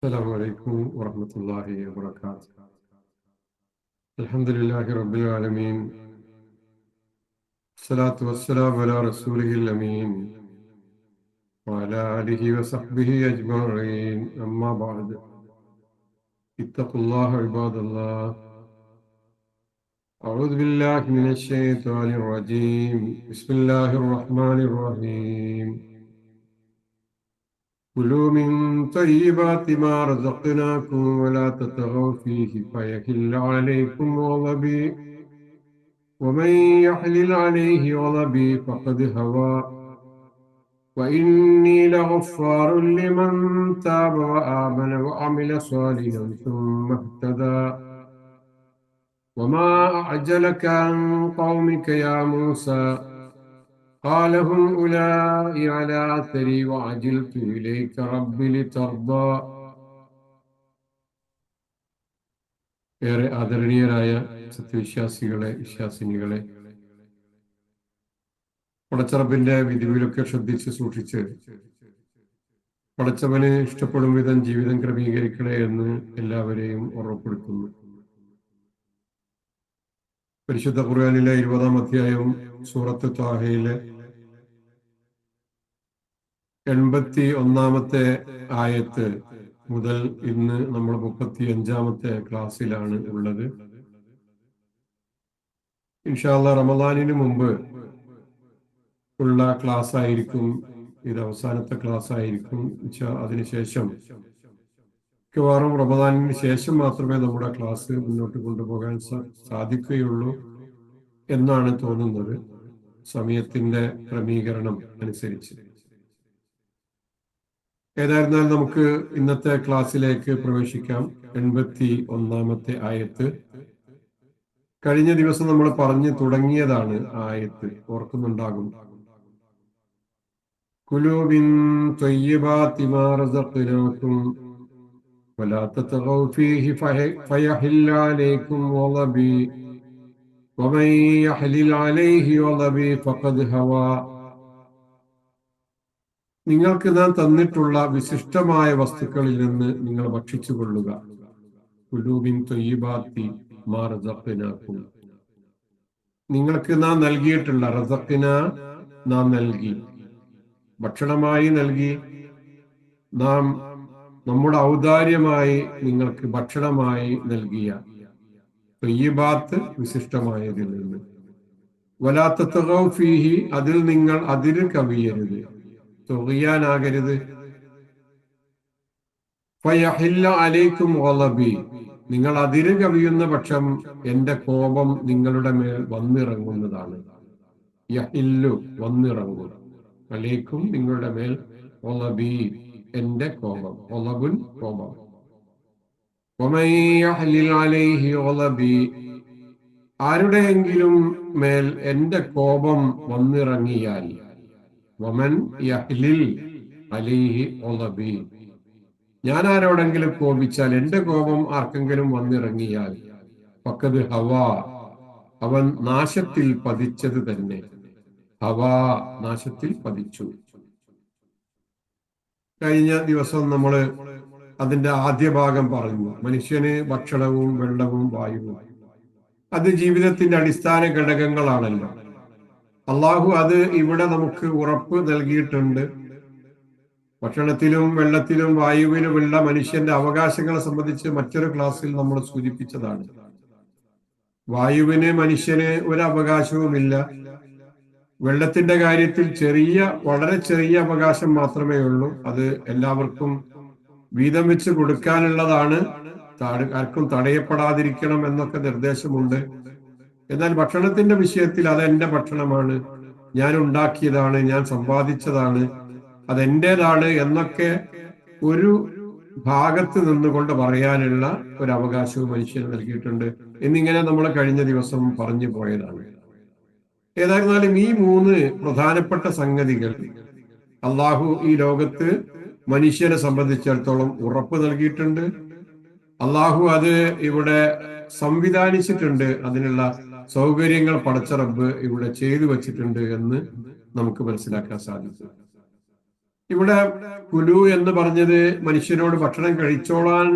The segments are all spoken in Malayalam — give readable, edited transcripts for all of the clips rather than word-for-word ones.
السلام عليكم ورحمة الله وبركاته. الحمد لله رب العالمين، الصلاة والسلام على رسوله الأمين وعلى آله وصحبه أجمعين. أما بعد، اتقوا الله عباد الله. أعوذ بالله من الشيطان الرجيم. بسم الله الرحمن الرحيم. كلوا من طيبات ما رزقناكم ولا تطغوا فيه فيحل عليكم غضبي ومن يحلل عليه غضبي فقد هوى وإني لغفار لمن تاب وآمن وعمل صالحا ثم اهتدى. وما أعجلك عن قومك يا موسى قال هم أولئك على أثري وعجلت إليك رب لترضى. ഏറെ ആദരണീയരായ സത്യവിശ്വാസികളെ, വിശ്വാസിനികളെ, പടച്ചറബിന്റെ വിധിവിലൊക്കെ ശ്രദ്ധിച്ച് സൂക്ഷിച്ച് പടച്ചവന് ഇഷ്ടപ്പെടും വിധം ജീവിതം ക്രമീകരിക്കണേ എന്ന് എല്ലാവരെയും ഓർമ്മപ്പെടുത്തുന്നു. പരിശുദ്ധ ഖുർആനിലെ 20-ാം അധ്യായം സൂറത്ത് ത്വാഹയിലെ 81-ാമത്തെ ആയത്ത് മുതൽ ഇന്ന് നമ്മൾ 35-ാമത്തെ ക്ലാസ്സിലാണ് ഉള്ളത്. ഇൻഷാ അല്ലാഹ് റമദാനിന് മുമ്പ് ഉള്ള ക്ലാസ് ആയിരിക്കും ഇത്, അവസാനത്തെ ക്ലാസ് ആയിരിക്കും. അതിനുശേഷം മിക്കവാറും റമദാനിന് ശേഷം മാത്രമേ നമ്മുടെ ക്ലാസ് മുന്നോട്ട് കൊണ്ടുപോകാൻ സാധിക്കുകയുള്ളൂ എന്നാണ് തോന്നുന്നത്, സമയത്തിന്റെ ക്രമീകരണം അനുസരിച്ച്. ഏതായിരുന്നാലും നമുക്ക് ഇന്നത്തെ ക്ലാസ്സിലേക്ക് പ്രവേശിക്കാം. 81-ാമത്തെ ആയത്ത് കഴിഞ്ഞ ദിവസം നമ്മൾ പറഞ്ഞു തുടങ്ങിയതാണ്. ആയത്ത് ഓർക്കുന്നുണ്ടാകും. കുലൂ മിൻ ത്വയ്യിബാതി മാ റസഖ്നാകും വലാ തത്ഗൗ ഫീഹി ഫയഹില്ല അലൈക്കും ഗളബി വമൻ യഹ്ലിൽ അലൈഹി ഗളബി ഫഖദ് ഹവാ. നിങ്ങൾക്ക് നാം തന്നിട്ടുള്ള വിശിഷ്ടമായ വസ്തുക്കളിൽ നിന്ന് നിങ്ങൾ ഭക്ഷിച്ചു കൊള്ളുക. കുലൂ മിൻ ത്വയ്യിബാതി മാ റസഖ്നാകും, നിങ്ങൾക്ക് നാം നൽകിയിട്ടുള്ള, റസഖ്ന നാം നൽകി, ഭക്ഷണമായി നൽകി, നാം നമ്മുടെ ഔദാര്യമായി നിങ്ങൾക്ക് ഭക്ഷണമായി നൽകിയ ത്വയ്യിബാത്ത് വിശിഷ്ടമായതിൽ നിന്ന്. വലാ തത്ഗൗ ഫീഹി, അതിൽ നിങ്ങൾ അതിര് കവിയരുത്, തുഗിയാനാകരുത്. ഫയഹില്ല അലൈക്കും ഗളബി, നിങ്ങൾ അതിര് കവിയുന്ന പക്ഷം എന്റെ കോപം നിങ്ങളുടെ മേൽ വന്നിറങ്ങുന്നതാണ്. യഹില്ലു, വന്നിറങ്ങും, അലൈക്കും നിങ്ങളുടെ മേൽ, ഗളബി എന്റെ കോപം, ഗളബുൻ കോപം. വമൻ യഹ്ലിൽ അലൈഹി ഗളബി, ആരുടെയെങ്കിലും മേൽ എന്റെ കോപം വന്നിറങ്ങിയാൽ, വമൻ യഹ്ലിൽ അലൈഹി ഗളബി, ഞാൻ ആരോടെങ്കിലും കോപിച്ചാൽ, എന്റെ കോപം ആർക്കെങ്കിലും വന്നിറങ്ങിയാൽ, ഫഖദ് ഹവാ, അവൻ നാശത്തിൽ പതിച്ചത് തന്നെ. ഹവാ, നാശത്തിൽ പതിച്ചു. കഴിഞ്ഞ ദിവസം നമ്മൾ അതിന്റെ ആദ്യ ഭാഗം പറഞ്ഞു. മനുഷ്യന് ഭക്ഷണവും വെള്ളവും വായുവും അത് ജീവിതത്തിന്റെ അടിസ്ഥാന ഘടകങ്ങളാണല്ലോ. അള്ളാഹു അത് ഇവിടെ നമുക്ക് ഉറപ്പ് നൽകിയിട്ടുണ്ട്. ഭക്ഷണത്തിലും വെള്ളത്തിലും വായുവിലുമുള്ള മനുഷ്യന്റെ അവകാശങ്ങളെ സംബന്ധിച്ച് മറ്റൊരു ക്ലാസ്സിൽ നമ്മൾ സൂചിപ്പിച്ചതാണ്. വായുവിന് മനുഷ്യന് ഒരു അവകാശവുമില്ല. വെള്ളത്തിന്റെ കാര്യത്തിൽ വളരെ ചെറിയ അവകാശം മാത്രമേ ഉള്ളൂ. അത് എല്ലാവർക്കും വീതം വെച്ച് കൊടുക്കാനുള്ളതാണ്. ആർക്കും തടയപ്പെടാതിരിക്കണം എന്നൊക്കെ നിർദ്ദേശമുണ്ട്. എന്നാൽ ഭക്ഷണത്തിന്റെ വിഷയത്തിൽ അതെന്റെ ഭക്ഷണമാണ്, ഞാൻ ഉണ്ടാക്കിയതാണ്, ഞാൻ സമ്പാദിച്ചതാണ്, അതെന്റേതാണ് എന്നൊക്കെ ഒരു ഭാഗത്ത് നിന്നുകൊണ്ട് പറയാനുള്ള ഒരു അവകാശവും മനുഷ്യന് നൽകിയിട്ടുണ്ട് എന്നിങ്ങനെ നമ്മൾ കഴിഞ്ഞ ദിവസം പറഞ്ഞു പോയതാണ്. ഏതായിരുന്നാലും ഈ 3 പ്രധാനപ്പെട്ട സംഗതികൾ അള്ളാഹു ഈ ലോകത്ത് മനുഷ്യനെ സംബന്ധിച്ചിടത്തോളം ഉറപ്പ് നൽകിയിട്ടുണ്ട്. അള്ളാഹു അത് ഇവിടെ സംവിധാനിച്ചിട്ടുണ്ട്. അതിനുള്ള സൗകര്യങ്ങൾ പടച്ച റബ്ബ് ഇവിടെ ചെയ്തു വച്ചിട്ടുണ്ട് എന്ന് നമുക്ക് മനസ്സിലാക്കാൻ സാധിക്കും. ഇവിടെ കുലു എന്ന് പറഞ്ഞത് മനുഷ്യനോട് ഭക്ഷണം കഴിച്ചോളാൻ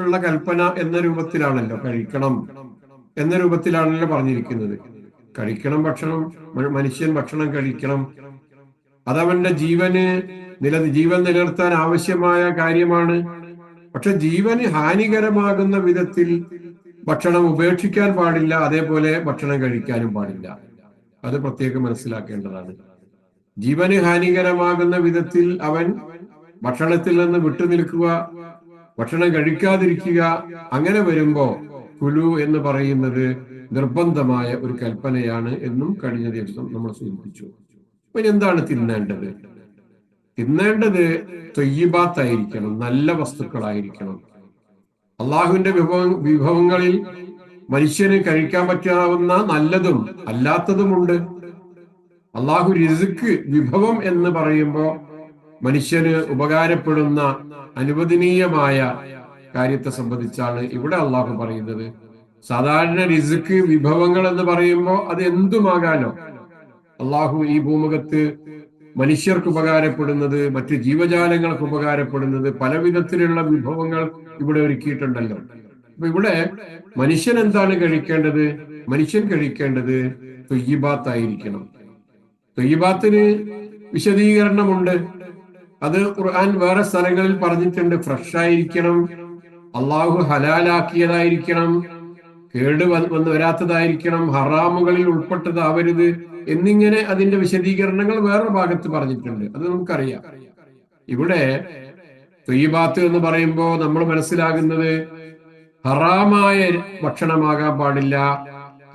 ഉള്ള കൽപ്പന എന്ന രൂപത്തിലാണല്ലോ, കഴിക്കണം എന്ന രൂപത്തിലാണല്ലോ പറഞ്ഞിരിക്കുന്നത്. കഴിക്കണം, ഭക്ഷണം, മനുഷ്യൻ ഭക്ഷണം കഴിക്കണം. അതവന്റെ ജീവൻ നിലനിർത്താൻ ആവശ്യമായ കാര്യമാണ്. പക്ഷെ ജീവന് ഹാനികരമാകുന്ന വിധത്തിൽ ഭക്ഷണം ഉപേക്ഷിക്കാൻ പാടില്ല, അതേപോലെ ഭക്ഷണം കഴിക്കാനും പാടില്ല. അത് പ്രത്യേകം മനസ്സിലാക്കേണ്ടതാണ്. ജീവന് ഹാനികരമാകുന്ന വിധത്തിൽ അവൻ ഭക്ഷണത്തിൽ നിന്ന് വിട്ടുനിൽക്കുക, ഭക്ഷണം കഴിക്കാതിരിക്കുക, അങ്ങനെ വരുമ്പോ കുലു എന്ന് പറയുന്നത് നിർബന്ധമായ ഒരു കൽപ്പനയാണ് എന്നും കഴിഞ്ഞ ദിവസം നമ്മൾ സൂചിപ്പിച്ചു. അപ്പൊ എന്താണ് തിന്നേണ്ടത്? തിന്നേണ്ടത് ത്വയ്യിബാത്തായിരിക്കണം, നല്ല വസ്തുക്കളായിരിക്കണം. അള്ളാഹുവിന്റെ വിഭവങ്ങളിൽ മനുഷ്യന് കഴിക്കാൻ പറ്റാവുന്ന നല്ലതും അല്ലാത്തതുമുണ്ട്. അള്ളാഹു റിസ്ക്, വിഭവം എന്ന് പറയുമ്പോ മനുഷ്യന് ഉപകാരപ്പെടുന്ന അനുവദനീയമായ കാര്യത്തെ സംബന്ധിച്ചാണ് ഇവിടെ അള്ളാഹു പറയുന്നത്. സാധാരണ റിസ്ക്, വിഭവങ്ങൾ എന്ന് പറയുമ്പോൾ അത് എന്തുമാകാലോ. അള്ളാഹു ഈ ഭൂമുഖത്ത് മനുഷ്യർക്ക് ഉപകാരപ്പെടുന്നത്, മറ്റു ജീവജാലങ്ങൾക്ക് ഉപകാരപ്പെടുന്നത് പല വിധത്തിലുള്ള വിഭവങ്ങൾ ഇവിടെ ഒരുക്കിയിട്ടുണ്ടല്ലോ. അപ്പൊ ഇവിടെ മനുഷ്യൻ എന്താണ് കഴിക്കേണ്ടത്? മനുഷ്യൻ കഴിക്കേണ്ടത് ത്വയ്യിബാത്തായിരിക്കണം. ത്വയ്യിബാത്തിന് വിശദീകരണമുണ്ട്. അത് ഖുർആൻ വേറെ സ്ഥലങ്ങളിൽ പറഞ്ഞിട്ടുണ്ട്. ഫ്രഷ് ആയിരിക്കണം, അള്ളാഹു ഹലാലാക്കിയതായിരിക്കണം, കേട് വന്ന് വരാത്തതായിരിക്കണം, ഹറാമുകളിൽ ഉൾപ്പെട്ടതാവരുത് എന്നിങ്ങനെ അതിന്റെ വിശദീകരണങ്ങൾ വേറെ ഭാഗത്ത് പറഞ്ഞിട്ടുണ്ട്. അത് നമുക്കറിയാം. ഇവിടെ ത്വയ്യിബാത്ത് എന്ന് പറയുമ്പോൾ നമ്മൾ മനസ്സിലാകുന്നത് ഹറാമായ ഭക്ഷണമാകാൻ പാടില്ല,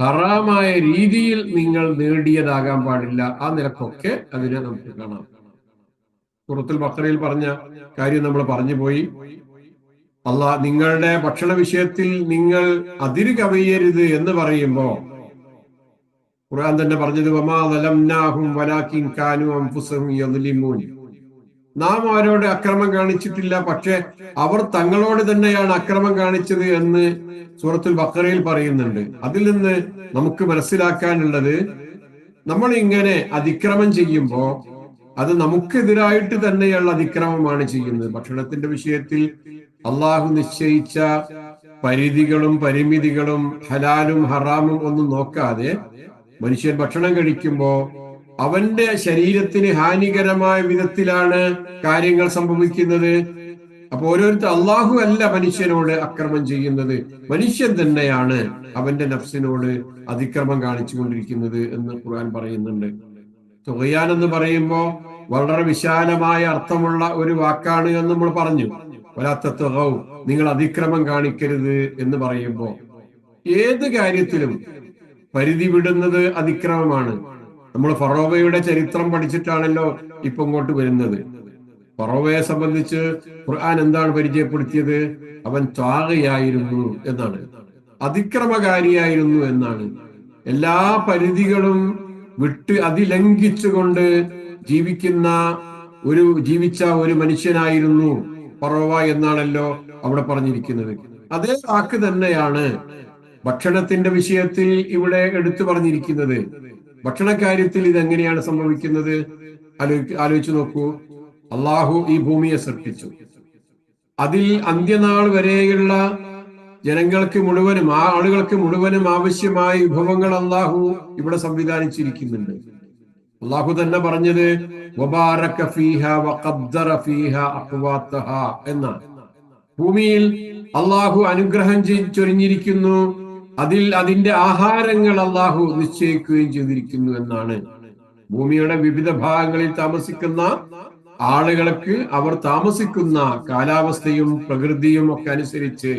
ഹറാമായ രീതിയിൽ നിങ്ങൾ നേടിയതാകാൻ പാടില്ല. ആ നിലക്കൊക്കെ അതിനെ നമുക്ക് കാണാം. സൂറത്തുൽ ബഖറയിൽ പറഞ്ഞ കാര്യം നമ്മൾ പറഞ്ഞു പോയി. അള്ളാഹ് നിങ്ങളുടെ ഭക്ഷണ വിഷയത്തിൽ നിങ്ങൾ അതിര് കവിയരുത് എന്ന് പറയുമ്പോ ഖുർആൻ തന്നെ പറഞ്ഞത് വമാ ദലംനാഹും വലാകിൻ കാനൂ അൻഫുസഹും യദ്ലിമൂൻ. നാം അവരോട് അക്രമം കാണിച്ചിട്ടില്ല, പക്ഷെ അവർ തങ്ങളോട് തന്നെയാണ് അക്രമം കാണിച്ചത് എന്ന് സൂറത്തുൽ ബഖറയിൽ പറയുന്നുണ്ട്. അതിൽ നിന്ന് നമുക്ക് മനസ്സിലാക്കാനുള്ളത്, നമ്മൾ ഇങ്ങനെ അതിക്രമം ചെയ്യുമ്പോ അത് നമുക്കെതിരായിട്ട് തന്നെയുള്ള അതിക്രമമാണ് ചെയ്യുന്നത്. ഭക്ഷണത്തിന്റെ വിഷയത്തിൽ അള്ളാഹു നിശ്ചയിച്ച പരിധികളും പരിമിതികളും ഹലാലും ഹറാമും ഒന്നും നോക്കാതെ മനുഷ്യൻ ഭക്ഷണം കഴിക്കുമ്പോ അവന്റെ ശരീരത്തിന് ഹാനികരമായ വിധത്തിലാണ് കാര്യങ്ങൾ സംഭവിക്കുന്നത്. അപ്പൊ ഓരോരുത്തർ, അള്ളാഹു അല്ല മനുഷ്യനോട് അക്രമം ചെയ്യുന്നത്, മനുഷ്യൻ തന്നെയാണ് അവന്റെ നഫ്സിനോട് അതിക്രമം കാണിച്ചു കൊണ്ടിരിക്കുന്നത് എന്ന് ഖുർആൻ പറയുന്നുണ്ട്. തുഗയാൻ എന്ന് പറയുമ്പോ വളരെ വിശാലമായ അർത്ഥമുള്ള ഒരു വാക്കാണ് എന്ന് നമ്മൾ പറഞ്ഞു. വലാത്ത തുഗൗ, നിങ്ങൾ അതിക്രമം കാണിക്കരുത് എന്ന് പറയുമ്പോ ഏത് കാര്യത്തിലും പരിധി വിടുന്നത് അതിക്രമമാണ്. നമ്മൾ ഫറോവയുടെ ചരിത്രം പഠിച്ചിട്ടാണല്ലോ ഇപ്പൊ ഇങ്ങോട്ട് വരുന്നത്. ഫറോവയെ സംബന്ധിച്ച് ഖുർആൻ എന്താണ് പരിചയപ്പെടുത്തിയത്? അവൻ ത്വാഗയായിരുന്നു എന്നാണ്, അതിക്രമകാരിയായിരുന്നു എന്നാണ്. എല്ലാ പരിധികളും വിട്ട് അതിലംഘിച്ചുകൊണ്ട് ജീവിച്ച ഒരു മനുഷ്യനായിരുന്നു ഫറോവ എന്നാണല്ലോ അവിടെ പറഞ്ഞിരിക്കുന്നത്. അതേ വാക്ക് തന്നെയാണ് ഭക്ഷണത്തിന്റെ വിഷയത്തിൽ ഇവിടെ എടുത്തു പറഞ്ഞിരിക്കുന്നത്. ഭക്ഷണക്കാര്യത്തിൽ ഇതെങ്ങനെയാണ് സംഭവിക്കുന്നത്? ആലോചിച്ചു നോക്കൂ. അള്ളാഹു ഈ ഭൂമിയെ സൃഷ്ടിച്ചു. അതിൽ അന്ത്യനാൾ വരെയുള്ള ജനങ്ങൾക്ക് മുഴുവനും, ആളുകൾക്ക് മുഴുവനും ആവശ്യമായ വിഭവങ്ങൾ അള്ളാഹു ഇവിടെ സംവിധാനിച്ചിരിക്കുന്നുണ്ട്. അള്ളാഹു തന്നെ പറഞ്ഞത് വബാറക ഫീഹ വഖദ്ദറ ഫീഹ അഖ്വാതഹ എന്നാണ്. ഭൂമിയിൽ അള്ളാഹു അനുഗ്രഹം ചൊരിഞ്ഞിരിക്കുന്നു, അതിൽ അതിന്റെ ആഹാരങ്ങൾ അള്ളാഹു നിശ്ചയിക്കുകയും ചെയ്തിരിക്കുന്നു എന്നാണ്. ഭൂമിയുടെ വിവിധ ഭാഗങ്ങളിൽ താമസിക്കുന്ന ആളുകൾക്ക് അവർ താമസിക്കുന്ന കാലാവസ്ഥയും പ്രകൃതിയും ഒക്കെ അനുസരിച്ച്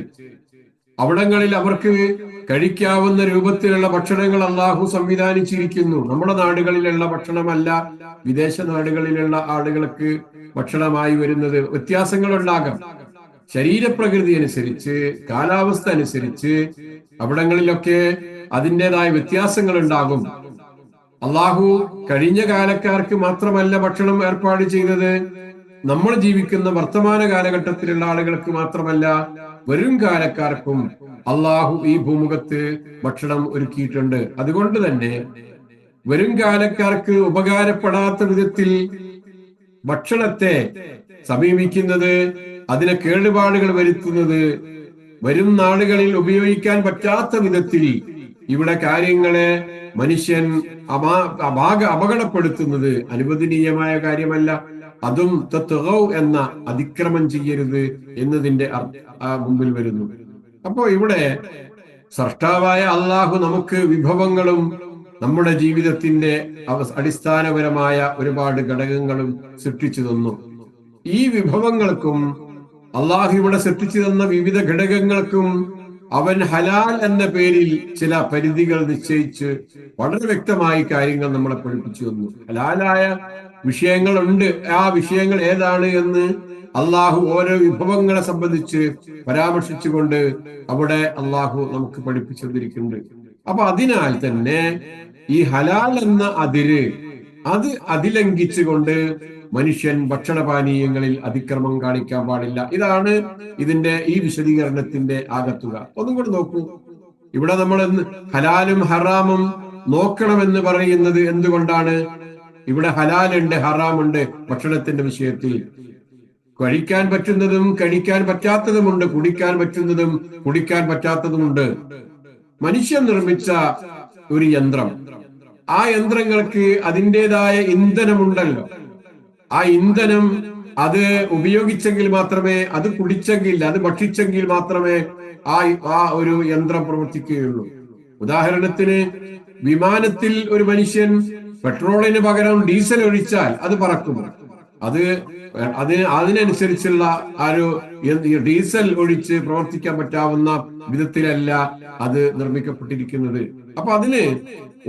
അവിടങ്ങളിൽ അവർക്ക് കഴിക്കാവുന്ന രൂപത്തിലുള്ള ഭക്ഷണങ്ങൾ അള്ളാഹു സംവിധാനിച്ചിരിക്കുന്നു. നമ്മുടെ നാടുകളിലുള്ള ഭക്ഷണമല്ല വിദേശ നാടുകളിലുള്ള ആളുകൾക്ക് ഭക്ഷണമായി വരുന്നത്. വ്യത്യാസങ്ങൾ ഉണ്ടാകാം. ശരീരപ്രകൃതി അനുസരിച്ച്, കാലാവസ്ഥ അനുസരിച്ച് അവിടങ്ങളിലൊക്കെ അതിൻ്റെതായ വ്യത്യാസങ്ങൾ ഉണ്ടാകും. അള്ളാഹു കഴിഞ്ഞ കാലക്കാർക്ക് മാത്രമല്ല ഭക്ഷണം ഏർപ്പാട് ചെയ്തത്, നമ്മൾ ജീവിക്കുന്ന വർത്തമാന കാലഘട്ടത്തിലുള്ള ആളുകൾക്ക് മാത്രമല്ല, വരും കാലക്കാർക്കും അള്ളാഹു ഈ ഭൂമുഖത്ത് ഭക്ഷണം ഒരുക്കിയിട്ടുണ്ട്. അതുകൊണ്ട് തന്നെ വരും കാലക്കാർക്ക് ഉപകാരപ്പെടാത്ത വിധത്തിൽ ഭക്ഷണത്തെ സമീപിക്കുന്നത്, അതിനെ കേടുപാടുകൾ വരുത്തുന്നത്, വരും നാളുകളിൽ ഉപയോഗിക്കാൻ പറ്റാത്ത വിധത്തിൽ ഇവിടെ കാര്യങ്ങളെ മനുഷ്യൻ അപകടപ്പെടുത്തുന്നത് അനുവദനീയമായ കാര്യമല്ല. അതും എന്ന അതിക്രമം ചെയ്യരുത് എന്നതിന്റെ മുമ്പിൽ വരുന്നു. അപ്പോ ഇവിടെ സ്രഷ്ടാവായ അള്ളാഹു നമുക്ക് വിഭവങ്ങളും നമ്മുടെ ജീവിതത്തിന്റെ അടിസ്ഥാനപരമായ ഒരുപാട് ഘടകങ്ങളും സൃഷ്ടിച്ചു തന്നു. ഈ വിഭവങ്ങൾക്കും അള്ളാഹു ഇവിടെ സൃഷ്ടിച്ചു തന്ന വിവിധ ഘടകങ്ങൾക്കും അവൻ ഹലാൽ എന്ന പേരിൽ ചില പരിധികൾ നിശ്ചയിച്ച് വളരെ വ്യക്തമായി കാര്യങ്ങൾ നമ്മളെ പഠിപ്പിച്ചു തന്നു. ഹലാലായ വിഷയങ്ങളുണ്ട്. ആ വിഷയങ്ങൾ ഏതാണ് എന്ന് അള്ളാഹു ഓരോ വിഭവങ്ങളെ സംബന്ധിച്ച് പരാമർശിച്ചുകൊണ്ട് അവിടെ അള്ളാഹു നമുക്ക് പഠിപ്പിച്ചു തന്നിരിക്കുന്നുണ്ട്. അപ്പൊ അതിനാൽ തന്നെ ഈ ഹലാൽ എന്ന അത് അതിലംഘിച്ചുകൊണ്ട് മനുഷ്യൻ ഭക്ഷണപാനീയങ്ങളിൽ അതിക്രമം കാണിക്കാൻ പാടില്ല. ഇതാണ് ഇതിന്റെ ഈ വിശദീകരണത്തിന്റെ ആകത്തുക. ഒന്നും കൂടി നോക്കൂ. ഇവിടെ നമ്മൾ ഹലാലും ഹറാമും നോക്കണമെന്ന് പറയുന്നത് എന്തുകൊണ്ടാണ്? ഇവിടെ ഹലാലുണ്ട്, ഹറാമുണ്ട്. ഭക്ഷണത്തിന്റെ വിഷയത്തിൽ കഴിക്കാൻ പറ്റുന്നതും കഴിക്കാൻ പറ്റാത്തതുമുണ്ട്, കുടിക്കാൻ പറ്റുന്നതും കുടിക്കാൻ പറ്റാത്തതുമുണ്ട്. മനുഷ്യൻ നിർമ്മിച്ച ഒരു യന്ത്രം, ആ യന്ത്രങ്ങൾക്ക് അതിൻ്റെതായ ഇന്ധനമുണ്ടല്ലോ. ആ ഇന്ധനം അത് ഉപയോഗിച്ചെങ്കിൽ മാത്രമേ, അത് കുടിച്ചെങ്കിൽ, അത് ഭക്ഷിച്ചെങ്കിൽ മാത്രമേ ആ ഒരു യന്ത്രം പ്രവർത്തിക്കുകയുള്ളൂ. ഉദാഹരണത്തിന്, വിമാനത്തിൽ ഒരു മനുഷ്യൻ പെട്രോളിന് പകരം ഡീസൽ ഒഴിച്ചാൽ അത് പറക്കും. അതിനനുസരിച്ചുള്ള ഒരു ഡീസൽ ഒഴിച്ച് പ്രവർത്തിക്കാൻ പറ്റാവുന്ന വിധത്തിലല്ല അത് നിർമ്മിക്കപ്പെട്ടിരിക്കുന്നത്. അപ്പൊ അതിന്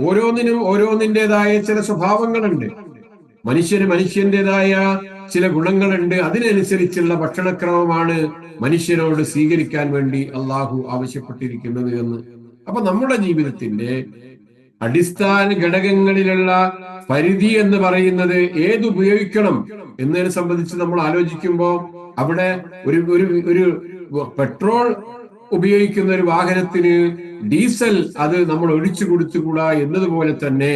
ഓരോന്നിനും ഓരോന്നിൻ്റെതായ ചില സ്വഭാവങ്ങളുണ്ട്. മനുഷ്യന്റേതായ ചില ഗുണങ്ങളുണ്ട്. അതിനനുസരിച്ചുള്ള ഭക്ഷണക്രമമാണ് മനുഷ്യനോട് സ്വീകരിക്കാൻ വേണ്ടി അള്ളാഹു ആവശ്യപ്പെട്ടിരിക്കുന്നത് എന്ന്. അപ്പൊ നമ്മുടെ ജീവിതത്തിന്റെ അടിസ്ഥാന ഘടകങ്ങളിലുള്ള പരിധി എന്ന് പറയുന്നത് ഏതുപയോഗിക്കണം എന്നതിനെ സംബന്ധിച്ച് നമ്മൾ ആലോചിക്കുമ്പോൾ അവിടെ ഒരു പെട്രോൾ ഉപയോഗിക്കുന്ന ഒരു വാഹനത്തിന് ഡീസൽ അത് നമ്മൾ ഒഴിച്ചു കൊടുത്തുകൂടാ എന്നതുപോലെ തന്നെ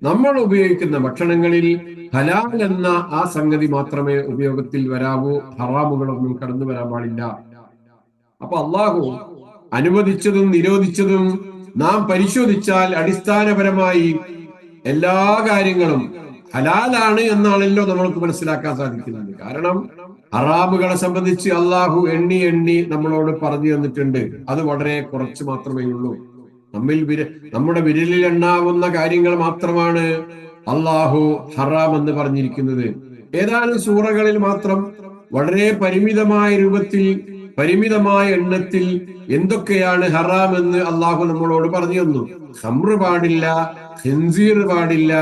നമ്മൾ ഉപയോഗിക്കുന്ന ഭക്ഷണങ്ങളിൽ ഹലാൽ എന്ന ആ സംഗതി മാത്രമേ ഉപയോഗത്തിൽ വരാവൂ. ഹറാമുകളൊന്നും കടന്നു വരാൻ പാടില്ല. അപ്പൊ അള്ളാഹു അനുവദിച്ചതും നിരോധിച്ചതും നാം പരിശോധിച്ചാൽ അടിസ്ഥാനപരമായി എല്ലാ കാര്യങ്ങളും ഹലാലാണ് എന്നാണല്ലോ നമ്മൾക്ക് മനസ്സിലാക്കാൻ സാധിക്കുന്നത്. കാരണം ഹറാമുകളെ സംബന്ധിച്ച് അള്ളാഹു എണ്ണി എണ്ണി നമ്മളോട് പറഞ്ഞു തന്നിട്ടുണ്ട്. അത് വളരെ കുറച്ച് മാത്രമേ ഉള്ളൂ. നമ്മുടെ വിരലിൽ എണ്ണാവുന്ന കാര്യങ്ങൾ മാത്രമാണ് അള്ളാഹു ഹറാം എന്ന് പറഞ്ഞിരിക്കുന്നത്. ഏതാനും സൂറകളിൽ മാത്രം വളരെ പരിമിതമായ രൂപത്തിൽ, പരിമിതമായ എണ്ണത്തിൽ എന്തൊക്കെയാണ് ഹറാം എന്ന് അള്ളാഹു നമ്മളോട് പറഞ്ഞു തന്നു. ഖംറ് പാടില്ല, ഖിൻസീർ പാടില്ല,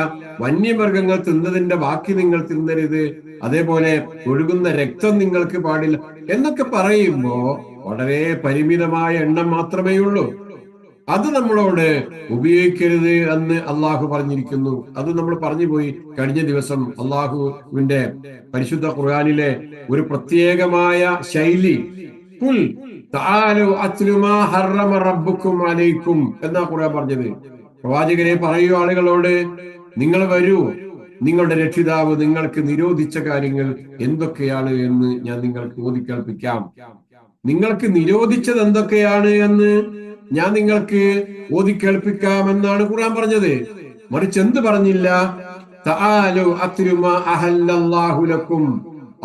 വന്യമൃഗങ്ങൾ തിന്നതിന്റെ ബാക്കി നിങ്ങൾ തിന്നരുത്, അതേപോലെ ഒഴുകുന്ന രക്തം നിങ്ങൾക്ക് പാടില്ല എന്നൊക്കെ പറയുമ്പോ വളരെ പരിമിതമായ എണ്ണം മാത്രമേ ഉള്ളൂ. അത് നമ്മളോട് ഉപയോഗിക്കരുത് എന്ന് അള്ളാഹു പറഞ്ഞിരിക്കുന്നു. അത് നമ്മൾ പറഞ്ഞു പോയി കഴിഞ്ഞ ദിവസം. അള്ളാഹുവിന്റെ പരിശുദ്ധ ഖുർആനിലെ ഒരു പ്രത്യേകമായ ശൈലി, ഖുൽ തആലു അത്ലു മാ ഹറമ റബ്ബുക്കും അലൈക്കും എന്നാ ഖുർആൻ പറഞ്ഞത്. പ്രവാചകരെ പറയൂ ആളുകളോട്, നിങ്ങൾ വരൂ, നിങ്ങളുടെ രക്ഷിതാവ് നിങ്ങൾക്ക് നിരോധിച്ച കാര്യങ്ങൾ എന്തൊക്കെയാണ് എന്ന് ഞാൻ നിങ്ങൾക്ക് ഓതിക്കേൾപ്പിക്കാം. നിങ്ങൾക്ക് നിരോധിച്ചത് എന്തൊക്കെയാണ് എന്ന് ഞാൻ നിങ്ങൾക്ക് ഓതിക്കേൾപ്പിക്കാമെന്നാണ് ഖുർആൻ പറഞ്ഞത്. മറിച്ച് എന്ത് പറഞ്ഞില്ല? തആലു അത്ലു മാ അഹല്ലല്ലാഹു ലക്കും,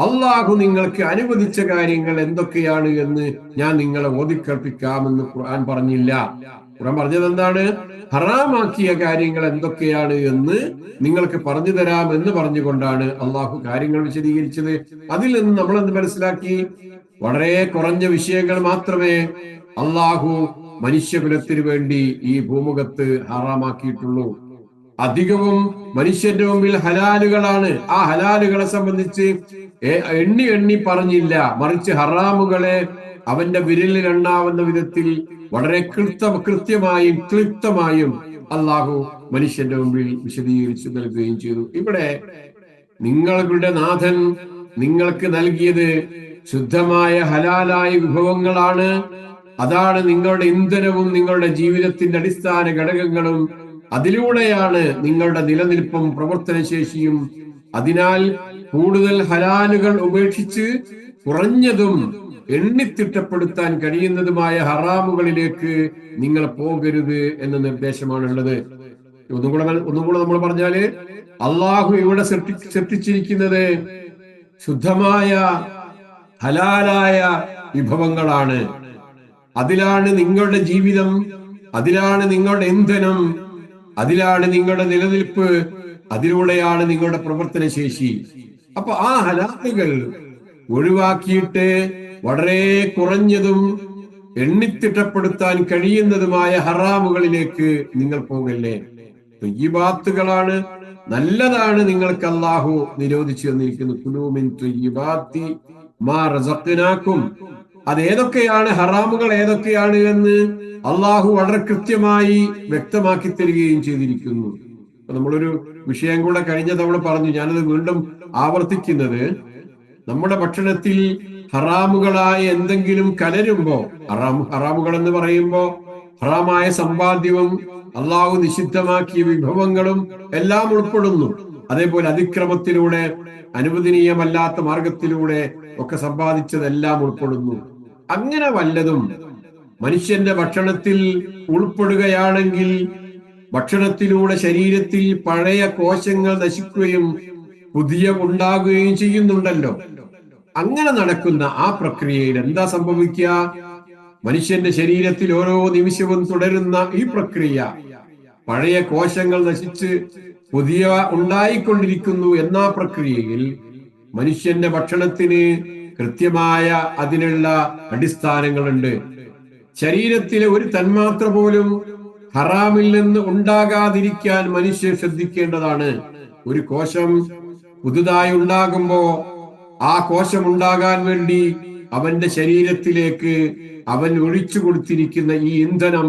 അള്ളാഹു നിങ്ങൾക്ക് അനുവദിച്ച കാര്യങ്ങൾ എന്തൊക്കെയാണ് എന്ന് ഞാൻ നിങ്ങളെ ഓതിക്കേൾപ്പിക്കാമെന്ന് ഖുർആൻ പറഞ്ഞില്ല. ഖുർആൻ പറഞ്ഞത് എന്താണ്? ഹറാമാക്കിയ കാര്യങ്ങൾ എന്തൊക്കെയാണ് എന്ന് നിങ്ങൾക്ക് പറഞ്ഞു തരാം എന്ന് പറഞ്ഞുകൊണ്ടാണ് അള്ളാഹു കാര്യങ്ങൾ വിശദീകരിച്ചത്. അതിൽ നിന്ന് നമ്മൾ എന്ത് മനസ്സിലാക്കി? വളരെ കുറഞ്ഞ വിഷയങ്ങൾ മാത്രമേ അള്ളാഹു മനുഷ്യകുലത്തിന് വേണ്ടി ഈ ഭൂമുഖത്ത് ഹറാമാക്കിയിട്ടുള്ളൂ. അധികവും മനുഷ്യന്റെ മുമ്പിൽ ഹലാലുകളാണ്. ആ ഹലാലുകളെ സംബന്ധിച്ച് എണ്ണി എണ്ണി പറഞ്ഞില്ല. മറിച്ച് ഹറാമുകളെ അവന്റെ വിരലിൽ എണ്ണാവുന്ന വിധത്തിൽ വളരെ കൃത്യമായും ക്ലിപ്തമായും അള്ളാഹു മനുഷ്യന്റെ മുമ്പിൽ വിശദീകരിച്ചു നൽകുകയും ചെയ്തു. ഇവിടെ നിങ്ങളുടെ നാഥൻ നിങ്ങൾക്ക് നൽകിയത് ശുദ്ധമായ ഹലാലായ വിഭവങ്ങളാണ്. അതാണ് നിങ്ങളുടെ ഇന്ധനവും നിങ്ങളുടെ ജീവിതത്തിന്റെ അടിസ്ഥാന ഘടകങ്ങളും. അതിലൂടെയാണ് നിങ്ങളുടെ നിലനിൽപ്പും പ്രവർത്തനശേഷിയും അതിനാൽ കൂടുതൽ ഹലാലുകൾ ഉപേക്ഷിച്ച് കുറഞ്ഞതും എണ്ണിത്തിട്ടപ്പെടുത്താൻ കഴിയുന്നതുമായ ഹറാമുകളിലേക്ക് നിങ്ങൾ പോകരുത് എന്ന നിർദ്ദേശമാണുള്ളത്. ഒന്നുകൂടെ നമ്മൾ പറഞ്ഞാല്, അള്ളാഹു ഇവിടെ സൃഷ്ടിച്ചിരിക്കുന്നത് ശുദ്ധമായ ഹലാലായ വിഭവങ്ങളാണ്. അതിലാണ് നിങ്ങളുടെ ജീവിതം, അതിലാണ് നിങ്ങളുടെ ഇന്ധനം, അതിലാണ് നിങ്ങളുടെ നിലനിൽപ്പ്, അതിലൂടെയാണ് നിങ്ങളുടെ പ്രവർത്തന ശേഷി. അപ്പൊ ആ ഹലാലുകൾ ഒഴിവാക്കിയിട്ട് വളരെ കുറഞ്ഞതും എണ്ണിത്തിട്ടപ്പെടുത്താൻ കഴിയുന്നതുമായ ഹറാമുകളിലേക്ക് നിങ്ങൾ പോകല്ലേ. ത്വയ്യിബാത്തുകളാണ്, നല്ലതാണ് നിങ്ങൾക്ക് അല്ലാഹു നിരോധിച്ചു തന്നിരിക്കുന്നു. കുലൂ മിൻ ത്വയ്യിബാത്തി മാ റസഖ്നാകും. അത് ഏതൊക്കെയാണ്, ഹറാമുകൾ ഏതൊക്കെയാണ് എന്ന് അള്ളാഹു വളരെ കൃത്യമായി വ്യക്തമാക്കി തരികയും ചെയ്തിരിക്കുന്നു. നമ്മളൊരു വിഷയം കൂടെ കഴിഞ്ഞ തവണ പറഞ്ഞു, ഞാനത് വീണ്ടും ആവർത്തിക്കുന്നത്, നമ്മുടെ ഭക്ഷണത്തിൽ ഹറാമുകളായ എന്തെങ്കിലും കലരുമ്പോ, ഹറാമുകൾ എന്ന് പറയുമ്പോ ഹറാമായ സമ്പാദ്യവും അള്ളാഹു നിഷിദ്ധമാക്കിയ വിഭവങ്ങളും എല്ലാം ഉൾപ്പെടുന്നു. അതേപോലെ അതിക്രമത്തിലൂടെ, അനുവദനീയമല്ലാത്ത മാർഗത്തിലൂടെ ഒക്കെ സമ്പാദിച്ചതെല്ലാം ഉൾപ്പെടുന്നു. അങ്ങനെ വല്ലതും മനുഷ്യന്റെ ഭക്ഷണത്തിൽ ഉൾപ്പെടുകയാണെങ്കിൽ ഭക്ഷണത്തിലൂടെ ശരീരത്തിൽ പഴയ കോശങ്ങൾ നശിക്കുകയും പുതിയ ഉണ്ടാകുകയും ചെയ്യുന്നുണ്ടല്ലോ. അങ്ങനെ നടക്കുന്ന ആ പ്രക്രിയയിൽ എന്താ സംഭവിക്കുക? മനുഷ്യന്റെ ശരീരത്തിൽ ഓരോ നിമിഷവും തുടരുന്ന ഈ പ്രക്രിയ, പഴയ കോശങ്ങൾ നശിച്ച് പുതിയ ഉണ്ടായിക്കൊണ്ടിരിക്കുന്നു എന്ന പ്രക്രിയയിൽ മനുഷ്യന്റെ ഭക്ഷണത്തിന് കൃത്യമായ അതിനുള്ള അടിസ്ഥാനങ്ങളുണ്ട്. ശരീരത്തിലെ ഒരു തന്മാത്ര പോലും ഹറാമിൽ നിന്ന് ഉണ്ടാകാതിരിക്കാൻ മനുഷ്യൻ ശ്രദ്ധിക്കേണ്ടതാണ്. ഒരു കോശം പുതുതായി ഉണ്ടാകുമ്പോ ആ കോശം ഉണ്ടാകാൻ വേണ്ടി അവന്റെ ശരീരത്തിലേക്ക് അവൻ ഒഴിച്ചു കൊടുത്തിരിക്കുന്ന ഈ ഇന്ധനം,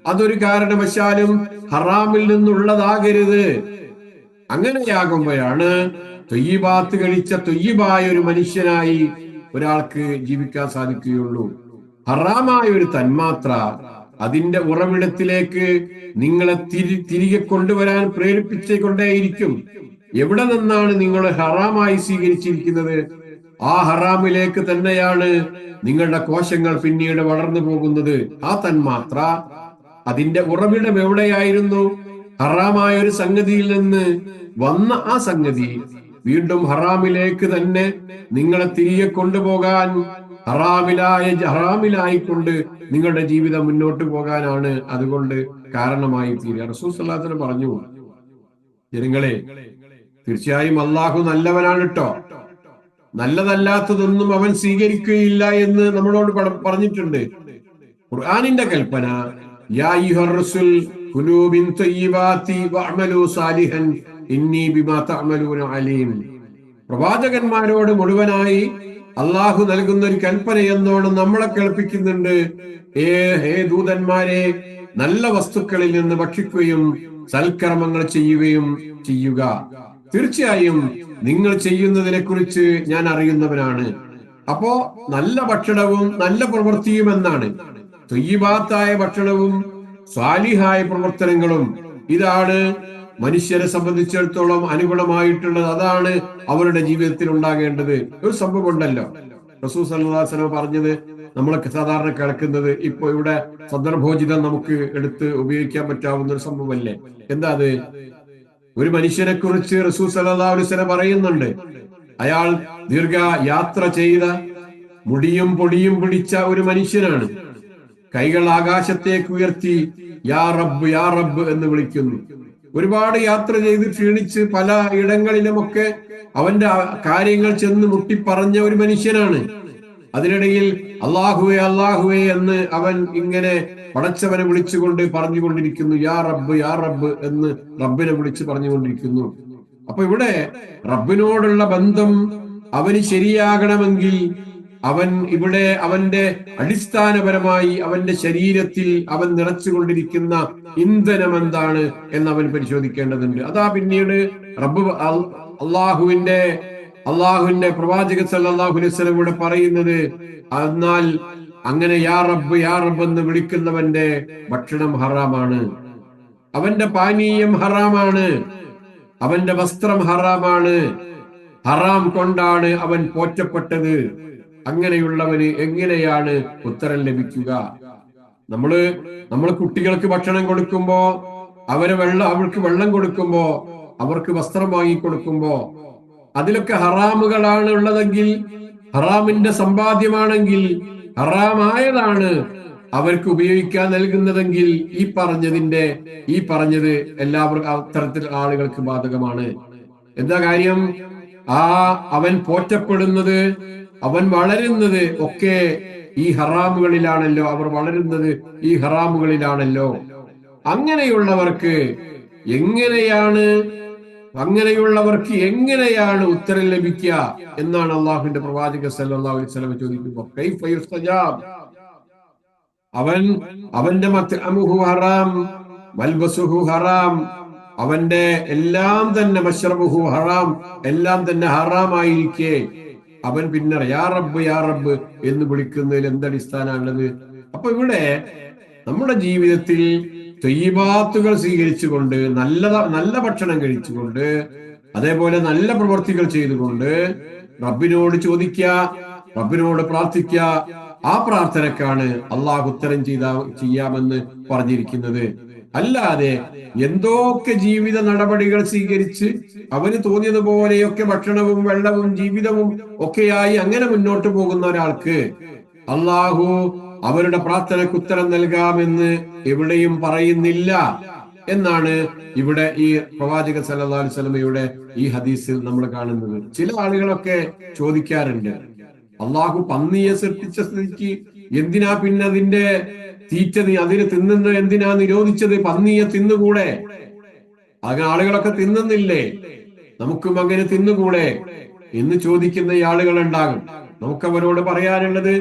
അതൊരു കാരണവശാലും ഹറാമിൽ നിന്നുള്ളതാകരുത്. അങ്ങനെയാകുമ്പോഴാണ് ത്വയ്യിബാത്ത് കഴിച്ച ത്വയ്യിബായ ഒരു മനുഷ്യനായി ഒരാൾക്ക് ജീവിക്കാൻ സാധിക്കുകയുള്ളൂ. ഹറാമായ ഒരു തന്മാത്ര അതിന്റെ ഉറവിടത്തിലേക്ക് നിങ്ങളെ തിരികെ കൊണ്ടുവരാൻ പ്രേരിപ്പിച്ചുകൊണ്ടേയിരിക്കും. എവിടെ നിന്നാണ് നിങ്ങൾ ഹറാമായി സ്വീകരിച്ചിരിക്കുന്നത്, ആ ഹറാമിലേക്ക് തന്നെയാണ് നിങ്ങളുടെ കോശങ്ങൾ പിന്നീട് വളർന്നു പോകുന്നത്. ആ തന്മാത്ര അതിന്റെ ഉറവിടം എവിടെയായിരുന്നു? ഹറാമായ ഒരു സംഗതിയിൽ നിന്ന് വന്ന ആ സംഗതി വീണ്ടും ഹറാമിലേക്ക് തന്നെ നിങ്ങളെ തിരികെ കൊണ്ടുപോകാൻ, ഹറാമിലായിക്കൊണ്ട് നിങ്ങളുടെ ജീവിതം മുന്നോട്ട് പോകാനാണ് അതുകൊണ്ട് കാരണമായി തീരുക. റസൂൽ സ്വല്ലല്ലാഹു അലൈഹി വസല്ലം പറഞ്ഞു, ജനങ്ങളെ, തീർച്ചയായും അള്ളാഹു നല്ലവനാണ് കേട്ടോ, നല്ലതല്ലാത്തതൊന്നും അവൻ സ്വീകരിക്കുകയില്ല എന്ന് നമ്മളോട് പറഞ്ഞിട്ടുണ്ട്. ഖുർആനിന്റെ കൽപ്പന, യാ അയ്യുഹർ റസൂൽ കുലൂ മിൻ ത്വയ്യിബാതി വഅമലൂ സാലിഹൻ ഇന്നി ബിമാ തഅമലൂന അലീം. പ്രവാചകന്മാരോട് മുഴുവനായി അള്ളാഹു നൽകുന്ന ഒരു കൽപ്പന എന്നോണം നമ്മളെ കേൾപ്പിക്കുന്നുണ്ട്. ഹേ ദൂതന്മാരെ, നല്ല വസ്തുക്കളിൽ നിന്ന് ഭക്ഷിക്കുകയും സൽക്കർമ്മങ്ങൾ ചെയ്യുകയും ചെയ്യുക. തീർച്ചയായും നിങ്ങൾ ചെയ്യുന്നതിനെ കുറിച്ച് ഞാൻ അറിയുന്നവനാണ്. അപ്പോ നല്ല ഭക്ഷണവും നല്ല പ്രവൃത്തിയും എന്നാണ്. ത്വയ്യിബാത്തായ ഭക്ഷണവും സ്വാലിഹായ പ്രവർത്തനങ്ങളും, ഇതാണ് മനുഷ്യരെ സംബന്ധിച്ചിടത്തോളം അനുഗുണമായിട്ടുള്ളത്. അതാണ് അവരുടെ ജീവിതത്തിൽ ഉണ്ടാകേണ്ടത്. ഒരു സംഭവം ഉണ്ടല്ലോ, റസൂൽ സല്ലല്ലാഹു അലൈഹി വസല്ലം പറഞ്ഞത് നമ്മളൊക്കെ സാധാരണ കേൾക്കുന്നത്, ഇപ്പൊ ഇവിടെ സന്ദർഭോചിതം നമുക്ക് എടുത്ത് ഉപയോഗിക്കാൻ പറ്റാവുന്ന ഒരു സംഭവമല്ലേ. എന്താ അത്? ഒരു മനുഷ്യനെ കുറിച്ച് റസൂൽ സല്ലല്ലാഹു അലൈഹി വസല്ലം പറയുന്നുണ്ട്, അയാൾ ദീർഘ യാത്ര ചെയ്ത മുടിയും പൊടിയും പിടിച്ച ഒരു മനുഷ്യനാണ്. കൈകൾ ആകാശത്തേക്ക് ഉയർത്തി യാ റബ്ബ് യാ റബ്ബ് എന്ന് വിളിക്കുന്നു. ഒരുപാട് യാത്ര ചെയ്ത് ക്ഷീണിച്ച് പല ഇടങ്ങളിലുമൊക്കെ അവന്റെ കാര്യങ്ങൾ ചെന്ന് മുട്ടിപ്പറഞ്ഞ ഒരു മനുഷ്യനാണ്. അതിനിടയിൽ അല്ലാഹുവേ അല്ലാഹുവേ എന്ന് അവൻ ഇങ്ങനെ പടച്ചവനെ വിളിച്ചുകൊണ്ട് പറഞ്ഞുകൊണ്ടിരിക്കുന്നു. യാ റബ്ബ് എന്ന് റബ്ബിനെ വിളിച്ച് പറഞ്ഞുകൊണ്ടിരിക്കുന്നു. അപ്പൊ ഇവിടെ റബ്ബിനോടുള്ള ബന്ധം അവന് ശരിയാകണമെങ്കിൽ അവൻ ഇവിടെ അവന്റെ അടിസ്ഥാനപരമായി അവന്റെ ശരീരത്തിൽ അവൻ നിറച്ചുകൊണ്ടിരിക്കുന്ന ഇന്ധനം എന്താണ് എന്ന് അവൻ പരിശോധിക്കേണ്ടതുണ്ട്. അതാ പിന്നീട് റബ്ബ് അള്ളാഹുവിന്റെ പ്രവാചകൻ സല്ലല്ലാഹു അലൈഹി വസല്ലം ഇവിടെ പറയുന്നത്, എന്നാൽ അങ്ങനെ യാ റബ്ബ് എന്ന് വിളിക്കുന്നവന്റെ ഭക്ഷണം ഹറാമാണ്, അവന്റെ പാനീയം ഹറാമാണ്, അവന്റെ വസ്ത്രം ഹറാമാണ്, ഹറാം കൊണ്ടാണ് അവൻ പോറ്റപ്പെട്ടത്. അങ്ങനെയുള്ളവന് എങ്ങനെയാണ് ഉത്തരം ലഭിക്കുക? നമ്മള് കുട്ടികൾക്ക് ഭക്ഷണം കൊടുക്കുമ്പോ, അവർക്ക് വെള്ളം കൊടുക്കുമ്പോ, അവർക്ക് വസ്ത്രം വാങ്ങിക്കൊടുക്കുമ്പോ അതിലൊക്കെ ഹറാമുകളാണ് ഉള്ളതെങ്കിൽ, ഹറാമിന്റെ സമ്പാദ്യമാണെങ്കിൽ, ഹറാമായതാണ് അവർക്ക് ഉപയോഗിക്കാൻ നൽകുന്നതെങ്കിൽ ഈ പറഞ്ഞത് എല്ലാവർക്കും അത്തരത്തിൽ ആളുകൾക്ക് ബാധകമാണ്. എന്താ കാര്യം? അവൻ പോറ്റപ്പെടുന്നത്, അവൻ വളരുന്നത് ഒക്കെ ഈ ഹറാമുകളിലാണല്ലോ. അവർ വളരുന്നത് ഈ ഹറാമുകളിലാണല്ലോ. അങ്ങനെയുള്ളവർക്ക് എങ്ങനെയാണ് ഉത്തരം ലഭിക്കുക എന്നാണ് അള്ളാഹുവിന്റെ പ്രവാചക സല്ലല്ലാഹു അലൈഹി വസല്ലം ചോദിക്കുമ്പോൾ, കൈഫ യുസ്തജാബ്? അവന്റെ മത്അമുഹു ഹറാം മൽബസുഹു ഹറാം, അവന്റെ എല്ലാം തന്നെ മശ്റബുഹു ഹറാം, എല്ലാം തന്നെ ഹറാമായിരിക്കെ അവൻ പിന്നെ യാ റബ്ബ് യാ റബ്ബ് എന്ന് വിളിക്കുന്നതിൽ എന്തടിസ്ഥാനമുള്ളത്? അപ്പൊ ഇവിടെ നമ്മുടെ ജീവിതത്തിൽ ത്വയ്യിബാത്തുകൾ സ്വീകരിച്ചുകൊണ്ട്, നല്ല ഭക്ഷണം കഴിച്ചുകൊണ്ട്, അതേപോലെ നല്ല പ്രവർത്തികൾ ചെയ്തുകൊണ്ട് റബ്ബിനോട് ചോദിക്കുക, റബ്ബിനോട് പ്രാർത്ഥിക്കുക. ആ പ്രാർത്ഥനക്കാണ് അള്ളാഹു ഉത്തരം ചെയ്യാമെന്ന് പറഞ്ഞിരിക്കുന്നത്. അല്ലാതെ എന്തൊക്കെ ജീവിത നടപടികൾ സ്വീകരിച്ച് അവന് തോന്നിയതുപോലെയൊക്കെ ഭക്ഷണവും വെള്ളവും ജീവിതവും ഒക്കെയായി അങ്ങനെ മുന്നോട്ട് പോകുന്ന ഒരാൾക്ക് അള്ളാഹു അവരുടെ പ്രാർത്ഥനയ്ക്ക് ഉത്തരം നൽകാമെന്ന് എവിടെയും പറയുന്നില്ല എന്നാണ് ഇവിടെ ഈ പ്രവാചക സല്ലല്ലാഹു അലൈഹി വസല്ലമയുടെ ഈ ഹദീസിൽ നമ്മൾ കാണുന്നത്. ചില ആളുകളൊക്കെ ചോദിക്കാറുണ്ട്, അള്ളാഹു പന്നിയെ സൃഷ്ടിച്ച സ്ഥിതിക്ക് എന്തിനാ പിന്നെ അതിന്റെ അതിന് തിന്നുന്നത് എന്തിനാ നിരോധിച്ചത്? പന്നിയെ തിന്നുകൂടെ? അങ്ങനെ ആളുകളൊക്കെ തിന്നുന്നില്ലേ, നമുക്കും അങ്ങനെ തിന്നുകൂടെ എന്ന് ചോദിക്കുന്ന ആളുകൾ ഉണ്ടാകും. നമുക്കവരോട് പറയാനുള്ളത്,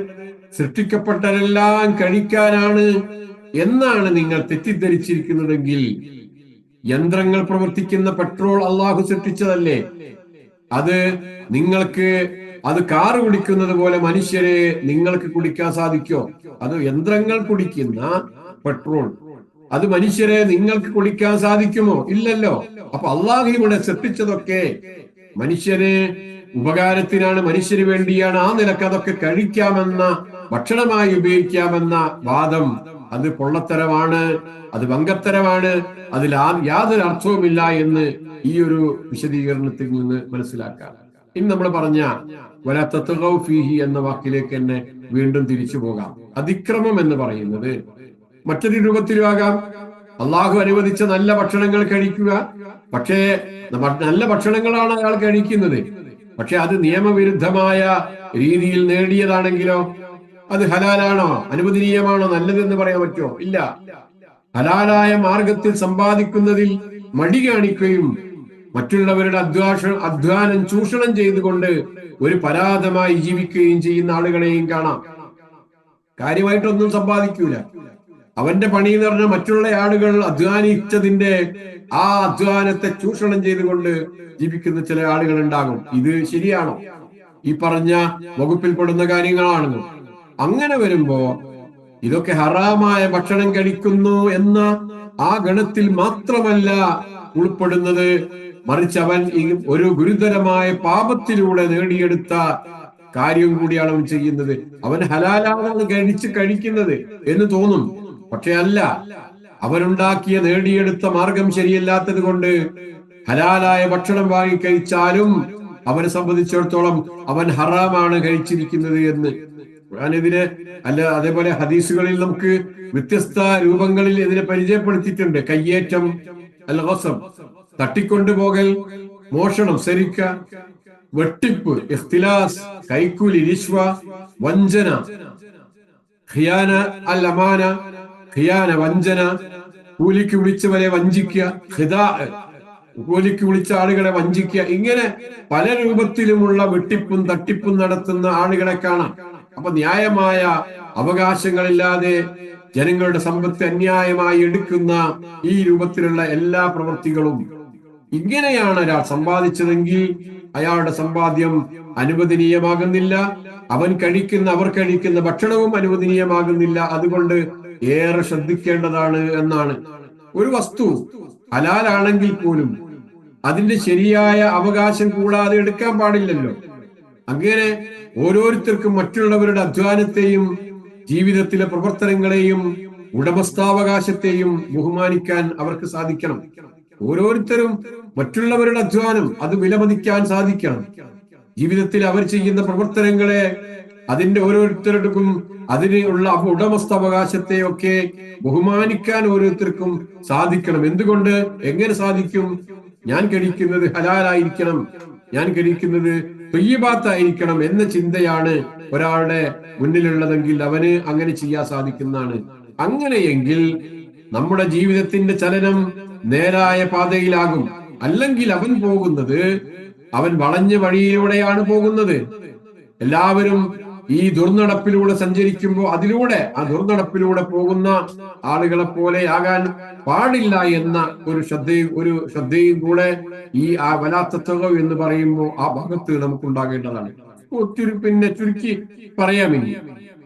സൃഷ്ടിക്കപ്പെട്ടതെല്ലാം കഴിക്കാനാണ് എന്നാണ് നിങ്ങൾ തെറ്റിദ്ധരിച്ചിരിക്കുന്നതെങ്കിൽ, യന്ത്രങ്ങൾ പ്രവർത്തിക്കുന്ന പെട്രോൾ അള്ളാഹു സൃഷ്ടിച്ചതല്ലേ? അത് കാറ് കുടിക്കുന്നത് പോലെ മനുഷ്യരെ നിങ്ങൾക്ക് കുടിക്കാൻ സാധിക്കോ? അത് യന്ത്രങ്ങൾ കുടിക്കുന്ന പെട്രോൾ, അത് മനുഷ്യരെ നിങ്ങൾക്ക് കുടിക്കാൻ സാധിക്കുമോ? ഇല്ലല്ലോ. അപ്പൊ അള്ളാഹു ഇവിടെ സൃഷ്ടിച്ചതൊക്കെ മനുഷ്യന് ഉപകാരത്തിനാണ്, മനുഷ്യന് വേണ്ടിയാണ്. ആ നിലക്ക് അതൊക്കെ കഴിക്കാമെന്ന, ഭക്ഷണമായി ഉപയോഗിക്കാമെന്ന വാദം അത് പൊള്ളത്തരമാണ്, അത് വങ്കത്തരമാണ്, അതിൽ യാതൊരു അർത്ഥവുമില്ല എന്ന് ഈ ഒരു വിശദീകരണത്തിൽ നിന്ന് മനസ്സിലാക്കാം. ഇനി നമ്മൾ പറഞ്ഞ വലാ തത്ഗൗ ഫീഹി എന്ന വാക്കിലേക്ക് തന്നെ വീണ്ടും തിരിച്ചു പോകാം. അതിക്രമം എന്ന് പറയുന്നത് മറ്റൊരു രൂപത്തിലും ആകാം. അള്ളാഹു അനുവദിച്ച നല്ല ഭക്ഷണങ്ങൾ കഴിക്കുക, പക്ഷേ നല്ല ഭക്ഷണങ്ങളാണ് അയാൾ കഴിക്കുന്നത്, പക്ഷെ അത് നിയമവിരുദ്ധമായ രീതിയിൽ നേടിയതാണെങ്കിലോ അത് ഹലാലാണോ, അനുവദനീയമാണോ, നല്ലതെന്ന് പറയാൻ പറ്റുമോ? ഇല്ല. ഹലാലായ മാർഗത്തിൽ സമ്പാദിക്കുന്നതിൽ മടി കാണിക്കുകയും മറ്റുള്ളവരുടെ അധ്വാനം ചൂഷണം ചെയ്തുകൊണ്ട് ഒരു പരാതമായി ജീവിക്കുകയും ചെയ്യുന്ന ആളുകളെയും കാണാം. കാര്യമായിട്ടൊന്നും സമ്പാദിക്കൂല. അവന്റെ പണി എന്ന് പറഞ്ഞാൽ മറ്റുള്ള ആളുകൾ അധ്വാനിച്ചതിന്റെ ആ അധ്വാനത്തെ ചൂഷണം ചെയ്തുകൊണ്ട് ജീവിക്കുന്ന ചില ആളുകൾ ഉണ്ടാകും. ഇത് ശരിയാണോ? ഈ പറഞ്ഞ വകുപ്പിൽപ്പെടുന്ന കാര്യങ്ങളാണെന്നോ? അങ്ങനെ വരുമ്പോ ഇതൊക്കെ ഹറാമായ ഭക്ഷണം കഴിക്കുന്നു എന്ന ആ ഗണത്തിൽ മാത്രമല്ല ഉൾപ്പെടുന്നത്, മറിച്ച് അവൻ ഒരു ഗുരുതരമായ പാപത്തിലൂടെ നേടിയെടുത്ത കാര്യം കൂടിയാണ് അവൻ ചെയ്യുന്നത്. അവൻ ഹലാലാണ് കഴിക്കുന്നത് എന്ന് തോന്നും, പക്ഷെ അല്ല. അവനുണ്ടാക്കിയ നേടിയെടുത്ത മാർഗം ശരിയല്ലാത്തത് കൊണ്ട് ഹലാലായ ഭക്ഷണം വാങ്ങി കഴിച്ചാലും അവനെ സംബന്ധിച്ചിടത്തോളം അവൻ ഹറാമാണ് കഴിച്ചിരിക്കുന്നത് എന്ന് ഞാനിതിനെ അതേപോലെ ഹദീസുകളിൽ നമുക്ക് വ്യത്യസ്ത രൂപങ്ങളിൽ ഇതിനെ പരിചയപ്പെടുത്തിയിട്ടുണ്ട്. കയ്യേറ്റം, അൽ-ഖസം, തട്ടിക്കൊണ്ടുപോകൽ, മോഷണം, സരിക്ക, വെട്ടിപ്പ്, ഇഖ്തിലാസ്, കൈക്കൂലി, റിശ്വ, വഞ്ചന, ഖിയാന, അൽ-അമാന, ഖിയാന, വഞ്ചന, കൂലിക്ക് വിളിച്ചവരെ വഞ്ചിക്കുക, ഖിദാ, കൂലിക്ക് വിളിച്ച ആളുകളെ വഞ്ചിക്കുക. ഇങ്ങനെ പല രൂപത്തിലുമുള്ള വെട്ടിപ്പും തട്ടിപ്പും നടത്തുന്ന ആളുകളെ കാണാം. അപ്പൊ ന്യായമായ അവകാശങ്ങളില്ലാതെ ജനങ്ങളുടെ സമ്പത്ത് അന്യായമായി എടുക്കുന്ന ഈ രൂപത്തിലുള്ള എല്ലാ പ്രവൃത്തികളും, ഇങ്ങനെയാണ് ഒരാൾ സമ്പാദിച്ചതെങ്കിൽ അയാളുടെ സമ്പാദ്യം അനുവദനീയമാകുന്നില്ല. അവർ കഴിക്കുന്ന ഭക്ഷണവും അനുവദനീയമാകുന്നില്ല. അതുകൊണ്ട് ഏറെ ശ്രദ്ധിക്കേണ്ടതാണ് എന്നാണ്. ഒരു വസ്തു ഹലാലാണെങ്കിൽ പോലും അതിന്റെ ശരിയായ അവകാശം കൂടാതെ എടുക്കാൻ പാടില്ലല്ലോ. അങ്ങനെ ഓരോരുത്തർക്കും മറ്റുള്ളവരുടെ അധ്വാനത്തെയും ജീവിതത്തിലെ പ്രവർത്തനങ്ങളെയും ഉടമസ്ഥാവകാശത്തെയും ബഹുമാനിക്കാൻ അവർക്ക് സാധിക്കണം. ഓരോരുത്തരും മറ്റുള്ളവരുടെ അധ്വാനം അത് വിലമതിക്കാൻ സാധിക്കണം. ജീവിതത്തിൽ അവർ ചെയ്യുന്ന പ്രവർത്തനങ്ങളെ, അതിന്റെ ഓരോരുത്തർക്കും അതിനുള്ള ഉടമസ്ഥാവകാശത്തെ ഒക്കെ ബഹുമാനിക്കാൻ ഓരോരുത്തർക്കും സാധിക്കണം. എന്തുകൊണ്ട്, എങ്ങനെ സാധിക്കും? ഞാൻ കഴിക്കുന്നത് ഹലാലായിരിക്കണം, ഞാൻ കഴിക്കുന്നത് ത്വയ്യിബാത്തായിരിക്കണം എന്ന ചിന്തയാണ് ഒരാളുടെ മുന്നിലുള്ളതെങ്കിൽ അവന് അങ്ങനെ ചെയ്യാൻ സാധിക്കുന്നതാണ്. അങ്ങനെയെങ്കിൽ നമ്മുടെ ജീവിതത്തിന്റെ ചലനം നേരായ പാതയിലാകും. അല്ലെങ്കിൽ അവൻ വളഞ്ഞ വഴിയിലൂടെയാണ് പോകുന്നത്. എല്ലാവരും ഈ ദുർനടപ്പിലൂടെ സഞ്ചരിക്കുമ്പോൾ ആ ദുർനടപ്പിലൂടെ പോകുന്ന ആളുകളെ പോലെ ആകാൻ പാടില്ല എന്ന ഒരു ശ്രദ്ധയും കൂടെ ഈ വലാത്തത്വ എന്ന് പറയുമ്പോൾ ആ ഭാഗത്ത് നമുക്കുണ്ടാകേണ്ടതാണ്. ചുരുക്കി പറയാമെങ്കിൽ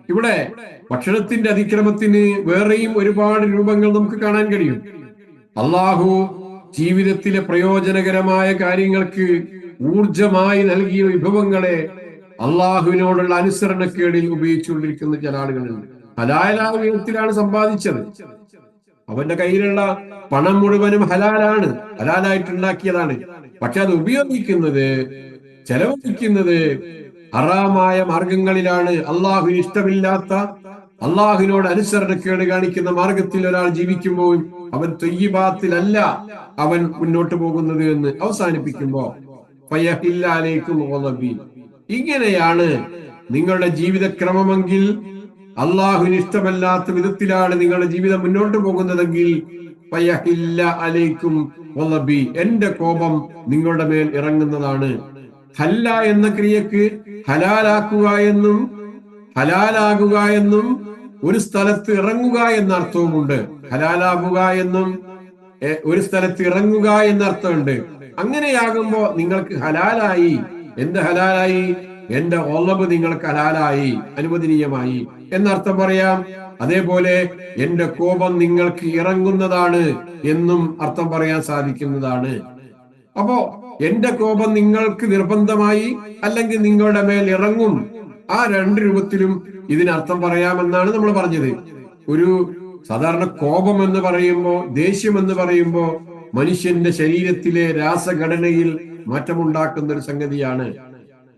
ഇവിടെ ഭക്ഷണത്തിന്റെ അതിക്രമത്തിന് വേറെയും ഒരുപാട് രൂപങ്ങൾ നമുക്ക് കാണാൻ കഴിയും. അള്ളാഹു ജീവിതത്തിലെ പ്രയോജനകരമായ കാര്യങ്ങൾക്ക് ഊർജമായി നൽകിയ വിഭവങ്ങളെ അള്ളാഹുവിനോടുള്ള അനുസരണക്കേടിൽ ഉപയോഗിച്ചുകൊണ്ടിരിക്കുന്ന ചില ആളുകളുണ്ട്. ഹലാലായ വിധത്തിലാണ് സമ്പാദിച്ചത്, അവന്റെ കയ്യിലുള്ള പണം മുഴുവനും ഹലാലായിട്ടുണ്ടാക്കിയതാണ്. പക്ഷെ അത് ചെലവഴിക്കുന്നത് ഹറാമായ മാർഗങ്ങളിലാണ്. അള്ളാഹുവിന് ഇഷ്ടമില്ലാത്ത, അള്ളാഹുവിനോട് അനുസരണക്കേട് കാണിക്കുന്ന മാർഗത്തിൽ ഒരാൾ ജീവിക്കുമ്പോൾ അവൻ ത്വയ്യിബാത്തിലല്ല അവൻ മുന്നോട്ട് പോകുന്നത് എന്ന് അവസാനിപ്പിക്കുമ്പോ ഇങ്ങനെയാണ് നിങ്ങളുടെ ജീവിതക്രമമെങ്കിൽ, അള്ളാഹുവിന് ഇഷ്ടമല്ലാത്ത വിധത്തിലാണ് നിങ്ങളുടെ ജീവിതം മുന്നോട്ട് പോകുന്നതെങ്കിൽ എന്റെ കോപം നിങ്ങളുടെ മേൽ ഇറങ്ങുന്നതാണ്. ഹല്ല എന്ന ക്രിയക്ക് ഹലാലാക്കുക എന്നും ഹലാലാകുക എന്നും ഒരു സ്ഥലത്ത് ഇറങ്ങുക എന്ന അർത്ഥവുമുണ്ട്. ഹലാലാകുക എന്നും ഒരു സ്ഥലത്ത് ഇറങ്ങുക എന്ന അർത്ഥമുണ്ട്. അങ്ങനെയാകുമ്പോ നിങ്ങൾക്ക് ഹലാലായി. എന്ത് ഹലാലായി? എന്റെ ഒളബ് നിങ്ങൾക്ക് ഹലാലായി, അനുവദനീയമായി എന്നർത്ഥം പറയാം. അതേപോലെ എന്റെ കോപം നിങ്ങൾക്ക് ഇറങ്ങുന്നതാണ് എന്നും അർത്ഥം പറയാൻ സാധിക്കുന്നതാണ്. അപ്പോ എന്റെ കോപം നിങ്ങൾക്ക് നിർബന്ധമായി അല്ലെങ്കിൽ നിങ്ങളുടെ മേൽ ഇറങ്ങും, ആ രണ്ട് രൂപത്തിലും ഇതിനർത്ഥം പറയാമെന്നാണ് നമ്മൾ പറഞ്ഞത്. ഒരു സാധാരണ കോപം എന്ന് പറയുമ്പോ, ദേഷ്യം എന്ന് പറയുമ്പോ മനുഷ്യന്റെ ശരീരത്തിലെ രാസഘടനയിൽ മാറ്റമുണ്ടാക്കുന്ന ഒരു സംഗതിയാണ്.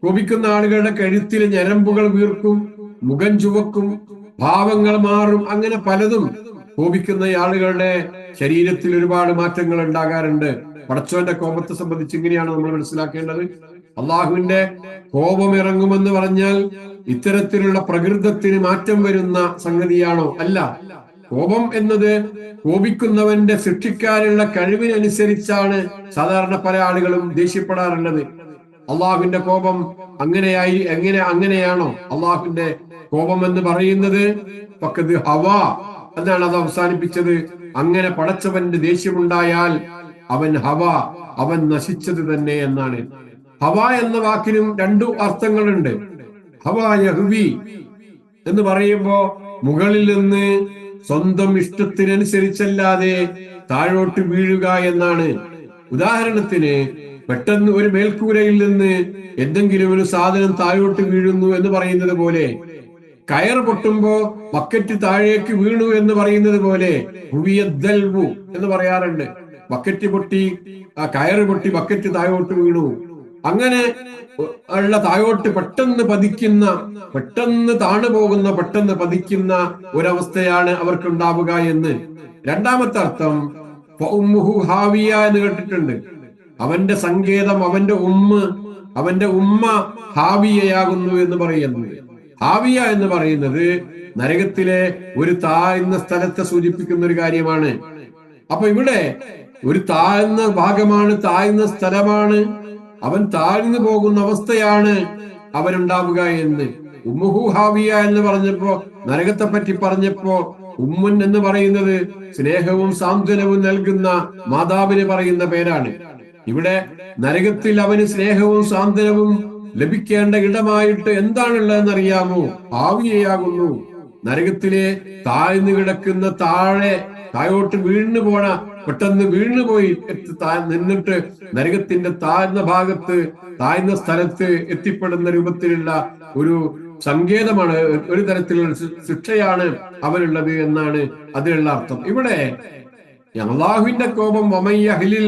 കോപിക്കുന്ന ആളുകളുടെ കഴുത്തിലെ ഞരമ്പുകൾ വീർക്കും, മുഖം ചുവക്കും, ഭാവങ്ങൾ മാറും, അങ്ങനെ പലതും കോപിക്കുന്ന ആളുകളുടെ ശരീരത്തിൽ ഒരുപാട് മാറ്റങ്ങൾ ഉണ്ടാകാറുണ്ട്. പടച്ചോന്റെ കോപത്തെ സംബന്ധിച്ച് ഇങ്ങനെയാണ് നമ്മൾ മനസ്സിലാക്കേണ്ടത്. അള്ളാഹുവിന്റെ കോപം ഇറങ്ങുമെന്ന് പറഞ്ഞാൽ ഇത്തരത്തിലുള്ള പ്രകൃതത്തിന് മാറ്റം വരുന്ന സംഗതിയാണോ? അല്ല. കോപം എന്നത് കോപിക്കുന്നവന്റെ സൃഷ്ടിക്കാനുള്ള കഴിവിനനുസരിച്ചാണ് സാധാരണ പല ആളുകളും ദേഷ്യപ്പെടാറുള്ളത്. അള്ളാഹുവിന്റെ കോപം അങ്ങനെയാണോ? അള്ളാഹുവിന്റെ കോപം എന്ന് പറയുന്നത് പക്കത് ഹവാ എന്നാണ് അത് അവസാനിപ്പിച്ചത്. അങ്ങനെ പടച്ചവന്റെ ദേഷ്യമുണ്ടായാൽ അവൻ നശിച്ചത് തന്നെ എന്നാണ്. ഹവ എന്ന വാക്കിനും രണ്ടു അർത്ഥങ്ങളുണ്ട്. ഹവ യഹ്വി എന്ന് പറയുമ്പോ മുകളിൽ നിന്ന് സ്വന്തം ഇഷ്ടത്തിനനുസരിച്ചല്ലാതെ താഴോട്ട് വീഴുക എന്നാണ്. ഉദാഹരണത്തിന്, പെട്ടെന്ന് ഒരു മേൽക്കൂരയിൽ നിന്ന് എന്തെങ്കിലും ഒരു സാധനം താഴോട്ട് വീഴുന്നു എന്ന് പറയുന്നത് പോലെ, കയർ പൊട്ടുമ്പോ ബക്കറ്റ് താഴേക്ക് വീണു എന്ന് പറയുന്നത് പോലെ ഹുവിയദ്ദൽവു എന്ന് പറയാറുണ്ട്. ബക്കറ്റ് പൊട്ടി, ആ കയറ് പൊട്ടി ബക്കറ്റ് താഴോട്ട് വീണു. അങ്ങനെ ഉള്ള താഴോട്ട് പെട്ടെന്ന് താണു പോകുന്ന, പെട്ടെന്ന് പതിക്കുന്ന ഒരവസ്ഥയാണ് അവർക്കുണ്ടാവുക എന്ന്. രണ്ടാമത്തെ അർത്ഥം ഹാവിയ എന്ന് കേട്ടിട്ടുണ്ട്. അവന്റെ സങ്കേതം, അവന്റെ ഉമ്മ ഹാവിയയാകുന്നു എന്ന് പറയുന്നത്. ഹാവിയ എന്ന് പറയുന്നത് നരകത്തിലെ ഒരു താഴ്ന്ന സ്ഥലത്തെ സൂചിപ്പിക്കുന്ന ഒരു കാര്യമാണ്. അപ്പൊ ഇവിടെ ഒരു താഴ്ന്ന ഭാഗമാണ്, താഴ്ന്ന സ്ഥലമാണ്, അവൻ താഴ്ന്നു പോകുന്ന അവസ്ഥയാണ് അവനുണ്ടാവുക എന്ന്. ഉമ്മുഹു ഹാവിയ എന്ന് പറഞ്ഞപ്പോ, നരകത്തെ പറ്റി പറഞ്ഞപ്പോ, ഉമ്മുൻ എന്ന് പറയുന്നത് സ്നേഹവും സാന്ത്വനവും നൽകുന്ന മാതാവിന് പറയുന്ന പേരാണ്. ഇവിടെ നരകത്തിൽ അവന് സ്നേഹവും സാന്ത്വനവും ലഭിക്കേണ്ട ഇടമായിട്ട് എന്താണുള്ളതെന്ന് അറിയാമോ? ഹാവിയയാകുന്നു. നരകത്തിലെ താഴ്ന്നു കിടക്കുന്ന, താഴോട്ട് വീണു പോണ പെട്ടെന്ന് വീണുപോയി നിന്നിട്ട് നരകത്തിന്റെ താഴ്ന്ന സ്ഥലത്ത് എത്തിപ്പെടുന്ന രൂപത്തിലുള്ള ഒരു സങ്കേതമാണ്, ഒരു തരത്തിലുള്ള ശിക്ഷയാണ് അവനുള്ളത് എന്നാണ് അതിനുള്ള അർത്ഥം. ഇവിടെ അള്ളാഹുവിന്റെ കോപം വമയ്യഹ്ലിൽ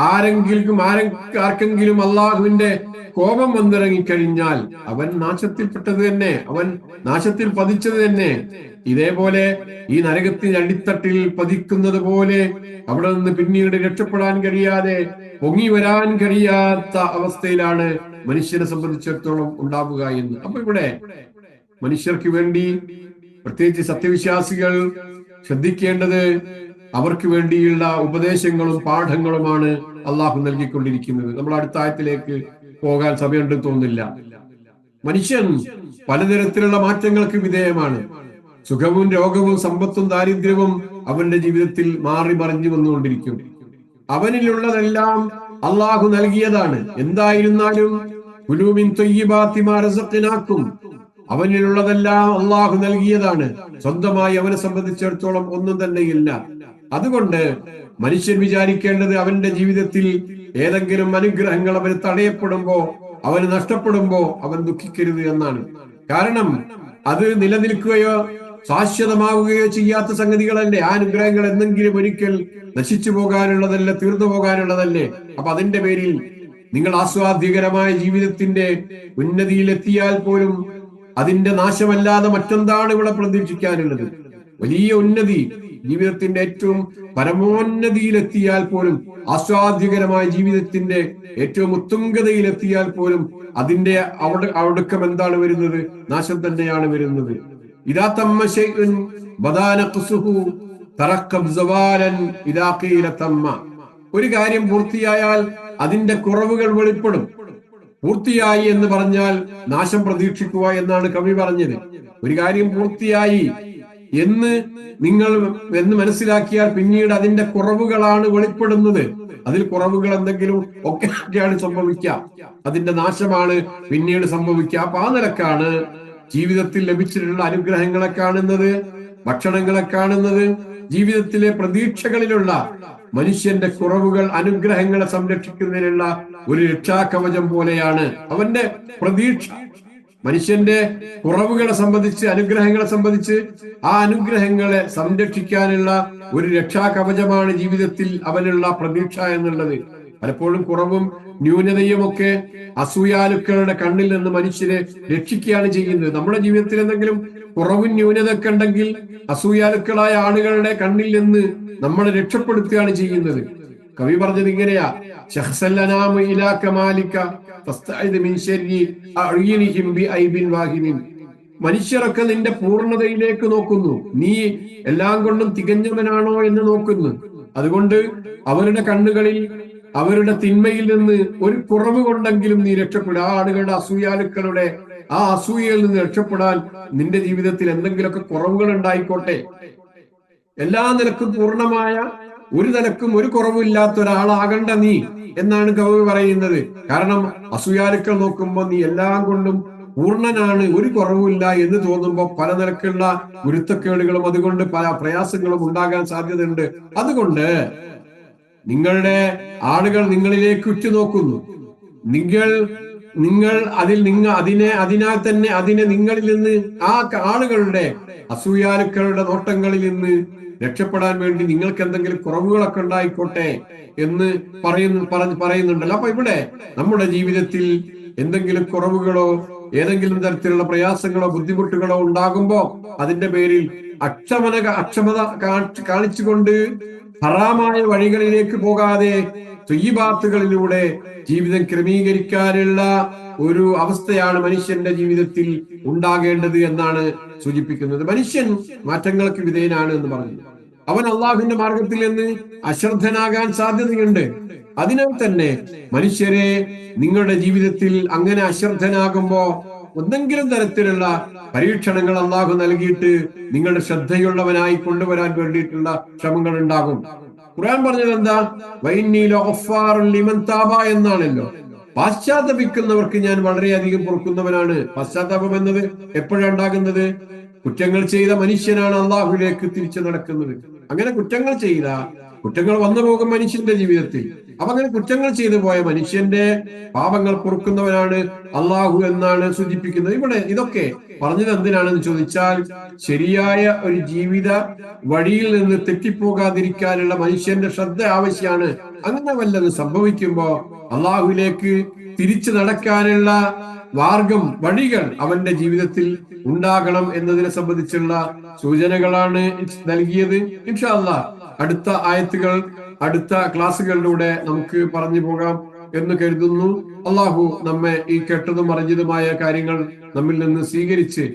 ആർക്കെങ്കിലും അള്ളാഹുവിന്റെ കോപം വന്നിറങ്ങിക്കഴിഞ്ഞാൽ അവൻ നാശത്തിൽപ്പെട്ടത് തന്നെ, അവൻ നാശത്തിൽ പതിച്ചത് തന്നെ. ഇതേപോലെ ഈ നരകത്തിന്റെ അടിത്തട്ടിൽ പതിക്കുന്നത് പോലെ അവിടെ നിന്ന് പിന്നീട് രക്ഷപ്പെടാൻ കഴിയാതെ പൊങ്ങി വരാൻ കഴിയാത്ത അവസ്ഥയിലാണ് മനുഷ്യനെ സംബന്ധിച്ചിടത്തോളം ഉണ്ടാവുക എന്ന്. അപ്പൊ ഇവിടെ മനുഷ്യർക്ക് വേണ്ടി, പ്രത്യേകിച്ച് സത്യവിശ്വാസികൾ ശ്രദ്ധിക്കേണ്ടത് അവർക്ക് വേണ്ടിയുള്ള ഉപദേശങ്ങളും പാഠങ്ങളുമാണ് അള്ളാഹു നൽകിക്കൊണ്ടിരിക്കുന്നത്. നമ്മൾ അടുത്ത ആയത്തിലേക്ക് പോകാൻ സമയമുണ്ടെന്ന് തോന്നുന്നില്ല. മനുഷ്യൻ പലതരത്തിലുള്ള മാറ്റങ്ങൾക്ക് വിധേയമാണ്. സുഖവും രോഗവും സമ്പത്തും ദാരിദ്ര്യവും അവന്റെ ജീവിതത്തിൽ മാറി മറിഞ്ഞു വന്നുകൊണ്ടിരിക്കും. അവനിലുള്ളതെല്ലാം അള്ളാഹു നൽകിയതാണ്. എന്തായിരുന്നാലും കുലൂമിൻ ത്വയ്യിബാത്തി മാ റസഖ്നാക്കും, അവനിലുള്ളതെല്ലാം അള്ളാഹു നൽകിയതാണ്. സ്വന്തമായി അവനെ സംബന്ധിച്ചിടത്തോളം ഒന്നും തന്നെയില്ല. അതുകൊണ്ട് മനുഷ്യൻ വിചാരിക്കേണ്ടത് അവന്റെ ജീവിതത്തിൽ ഏതെങ്കിലും അനുഗ്രഹങ്ങൾ അവന് തടയപ്പെടുമ്പോ, അവന് നഷ്ടപ്പെടുമ്പോ അവൻ ദുഃഖിക്കരുത് എന്നാണ്. കാരണം അത് നിലനിൽക്കുകയോ ശാശ്വതമാവുകയോ ചെയ്യാത്ത സംഗതികളല്ലേ. ആ അനുഗ്രഹങ്ങൾ എന്തെങ്കിലും ഒരിക്കൽ നശിച്ചു പോകാനുള്ളതല്ല, തീർന്നു പോകാനുള്ളതല്ലേ. അപ്പൊ അതിന്റെ പേരിൽ നിങ്ങൾ ആസ്വാദ്യകരമായ ജീവിതത്തിന്റെ ഉന്നതിയിലെത്തിയാൽ പോലും അതിന്റെ നാശമല്ലാതെ മറ്റെന്താണ് ഇവിടെ പ്രതീക്ഷിക്കാനുള്ളത്? വലിയ ഉന്നതി, ജീവിതത്തിന്റെ ഏറ്റവും പരമോന്നതിയിലെത്തിയാൽ പോലും, ആസ്വാദ്യകരമായ ജീവിതത്തിന്റെ ഏറ്റവും ഉത്തുംഗതയിലെത്തിയാൽ പോലും അതിന്റെ ഒടുക്കം എന്താണ് വരുന്നത്? നാശം തന്നെയാണ് വരുന്നത്. ഇദാ തമ്മ ശൈഉൻ ബദാ നഖ്സുഹു തറക്കബ് സവാലൻ ഇദാ ഖീല തമ്മ. ഒരു കാര്യം പൂർത്തിയായാൽ അതിന്റെ കുറവുകൾ വെളിപ്പെടും. പൂർത്തിയായി എന്ന് പറഞ്ഞാൽ നാശം പ്രതീക്ഷിക്കുക എന്നാണ് കവി പറഞ്ഞത്. ഒരു കാര്യം പൂർത്തിയായി എന്ന് മനസ്സിലാക്കിയാൽ പിന്നീട് അതിന്റെ കുറവുകളാണ് വെളിപ്പെടുന്നത്. അതിൽ കുറവുകൾ എന്തെങ്കിലും ഒക്കെയാണ് സംഭവിക്കുക, അതിന്റെ നാശമാണ് പിന്നീട് സംഭവിക്കുക. അപ്പൊ ആ നിലക്കാണ് ജീവിതത്തിൽ ലഭിച്ചിട്ടുള്ള അനുഗ്രഹങ്ങളെ കാണുന്നത്, ഭക്ഷണങ്ങളെ കാണുന്നത്. ജീവിതത്തിലെ പ്രതീക്ഷകളിലുള്ള മനുഷ്യന്റെ കുറവുകൾ അനുഗ്രഹങ്ങളെ സംരക്ഷിക്കുന്നതിനുള്ള ഒരു രക്ഷാകവചം പോലെയാണ് അവന്റെ പ്രതീക്ഷ. മനുഷ്യന്റെ കുറവുകളെ സംബന്ധിച്ച്, അനുഗ്രഹങ്ങളെ സംബന്ധിച്ച്, ആ അനുഗ്രഹങ്ങളെ സംരക്ഷിക്കാനുള്ള ഒരു രക്ഷാകവചമാണ് ജീവിതത്തിൽ അവനുള്ള പ്രതീക്ഷ എന്നുള്ളത്. പലപ്പോഴും കുറവും ന്യൂനതയും ഒക്കെ അസൂയാലുക്കളുടെ കണ്ണിൽ നിന്ന് മനുഷ്യരെ രക്ഷിക്കുകയാണ് ചെയ്യുന്നത്. നമ്മുടെ ജീവിതത്തിൽ എന്തെങ്കിലും കുറവും ന്യൂനതൊക്കെ ഉണ്ടെങ്കിൽ അസൂയാലുക്കളായ ആളുകളുടെ കണ്ണിൽ നിന്ന് നമ്മളെ രക്ഷപ്പെടുത്തുകയാണ് ചെയ്യുന്നത്. കവി പറഞ്ഞത് ഇങ്ങനെയാ: മനുഷ്യരൊക്കെ നിന്റെ പൂർണ്ണതയിലേക്ക് നോക്കുന്നു, നീ എല്ലാം കൊണ്ടും തികഞ്ഞവനാണോ എന്ന് നോക്കുന്നു. അതുകൊണ്ട് അവരുടെ കണ്ണുകളിൽ, അവരുടെ തിന്മയിൽ നിന്ന് ഒരു കുറവ് കൊണ്ടെങ്കിലും നീ രക്ഷപ്പെടുക. ആ ആളുകളുടെ അസൂയാലുക്കളുടെ ആ അസൂയയിൽ നിന്ന് രക്ഷപ്പെടാൻ നിന്റെ ജീവിതത്തിൽ എന്തെങ്കിലുമൊക്കെ കുറവുകൾ ഉണ്ടായിക്കോട്ടെ. എല്ലാ നിലക്കും പൂർണ്ണമായ, ഒരു നിലക്കും ഒരു കുറവില്ലാത്ത ഒരാളാകണ്ട നീ എന്നാണ് കവി പറയുന്നത്. കാരണം അസൂയാലുക്കൾ നോക്കുമ്പോൾ നീ എല്ലാം കൊണ്ടും പൂർണ്ണനാണ്, ഒരു കുറവുമില്ല എന്ന് തോന്നുമ്പോൾ പല നിലക്കുള്ള ഗുരുത്തക്കേടുകളും അതുകൊണ്ട് പല പ്രയാസങ്ങളും ഉണ്ടാകാൻ സാധ്യതയുണ്ട്. അതുകൊണ്ട് നിങ്ങളുടെ ആളുകൾ നിങ്ങളിലേക്ക് ഉറ്റുനോക്കുന്നു. അതിനാൽ തന്നെ അതിനെ നിങ്ങളിൽ നിന്ന്, ആ ആളുകളുടെ അസൂയാലുക്കളുടെ നോട്ടങ്ങളിൽ നിന്ന് രക്ഷപ്പെടാൻ വേണ്ടി നിങ്ങൾക്ക് എന്തെങ്കിലും കുറവുകളൊക്കെ ഉണ്ടായിക്കോട്ടെ എന്ന് പറയുന്നുണ്ടല്ലോ. അപ്പൊ ഇവിടെ നമ്മുടെ ജീവിതത്തിൽ എന്തെങ്കിലും കുറവുകളോ ഏതെങ്കിലും തരത്തിലുള്ള പ്രയാസങ്ങളോ ബുദ്ധിമുട്ടുകളോ ഉണ്ടാകുമ്പോ അതിന്റെ പേരിൽ അക്ഷമത കാണിച്ചുകൊണ്ട് ഹറാമായ വഴികളിലേക്ക് പോകാതെ ത്വയ്യിബാത്തുകളിലൂടെ ജീവിതം ക്രമീകരിക്കാനുള്ള ഒരു അവസ്ഥയാണ് മനുഷ്യന്റെ ജീവിതത്തിൽ ഉണ്ടാകേണ്ടത് എന്നാണ് സൂചിപ്പിക്കുന്നത്. മനുഷ്യൻ മാറ്റങ്ങൾക്ക് വിധേയനാണ് എന്ന് പറഞ്ഞു. അവൻ അള്ളാഹുവിന്റെ മാർഗത്തിൽ നിന്ന് അശ്രദ്ധനാകാൻ സാധ്യതയുണ്ട്. അതിനാൽ തന്നെ മനുഷ്യരെ നിങ്ങളുടെ ജീവിതത്തിൽ അങ്ങനെ അശ്രദ്ധനാകുമ്പോ എന്തെങ്കിലും തരത്തിലുള്ള പരീക്ഷണങ്ങൾ അള്ളാഹു നൽകിയിട്ട് നിങ്ങളുടെ ശ്രദ്ധയുള്ളവനായി കൊണ്ടുവരാൻ വേണ്ടിയിട്ടുള്ള ശ്രമങ്ങൾ ഉണ്ടാകും. ഖുർആൻ പറഞ്ഞത് എന്താ? എന്നാണല്ലോ. പാശ്ചാത്തപിക്കുന്നവർക്ക് ഞാൻ വളരെയധികം പൊറുക്കുന്നവനാണ്. പശ്ചാത്താപം എന്നത് എപ്പോഴാണ് ഉണ്ടാകുന്നത്? കുറ്റങ്ങൾ ചെയ്ത മനുഷ്യനാണ് അള്ളാഹുലേക്ക് തിരിച്ചു നടക്കുന്നത്. അങ്ങനെ കുറ്റങ്ങൾ ചെയ്ത കുറ്റങ്ങൾ വന്നു പോകും മനുഷ്യന്റെ ജീവിതത്തിൽ. അപ്പൊ അങ്ങനെ കുറ്റങ്ങൾ ചെയ്തു പോയ മനുഷ്യന്റെ പാപങ്ങൾ പൊറുക്കുന്നവനാണ് അള്ളാഹു എന്നാണ് സൂചിപ്പിക്കുന്നത്. ഇവിടെ ഇതൊക്കെ പറഞ്ഞത് എന്തിനാണെന്ന് ചോദിച്ചാൽ, ശരിയായ ഒരു ജീവിത വഴിയിൽ നിന്ന് തെറ്റിപ്പോകാതിരിക്കാനുള്ള മനുഷ്യന്റെ ശ്രദ്ധ ആവശ്യമാണ്. അങ്ങനെ വല്ലതും സംഭവിക്കുമ്പോ അള്ളാഹുവിലേക്ക് തിരിച്ചു നടക്കാനുള്ള മാർഗം, വഴികൾ അവന്റെ ജീവിതത്തിൽ ഉണ്ടാകണം എന്നതിനെ സംബന്ധിച്ചുള്ള സൂചനകളാണ് നൽകിയത്. ഇൻഷാ അല്ലാഹ് അടുത്ത ആയത്തുകൾ അടുത്ത ക്ലാസ്സുകളിലൂടെ നമുക്ക് പറഞ്ഞു പോകാം എന്ന് കരുതുന്നു. അള്ളാഹു നമ്മെ ഈ കേട്ടതും അറിഞ്ഞതുമായ കാര്യങ്ങൾ നമ്മിൽ നിന്ന് സ്വീകരിച്ച്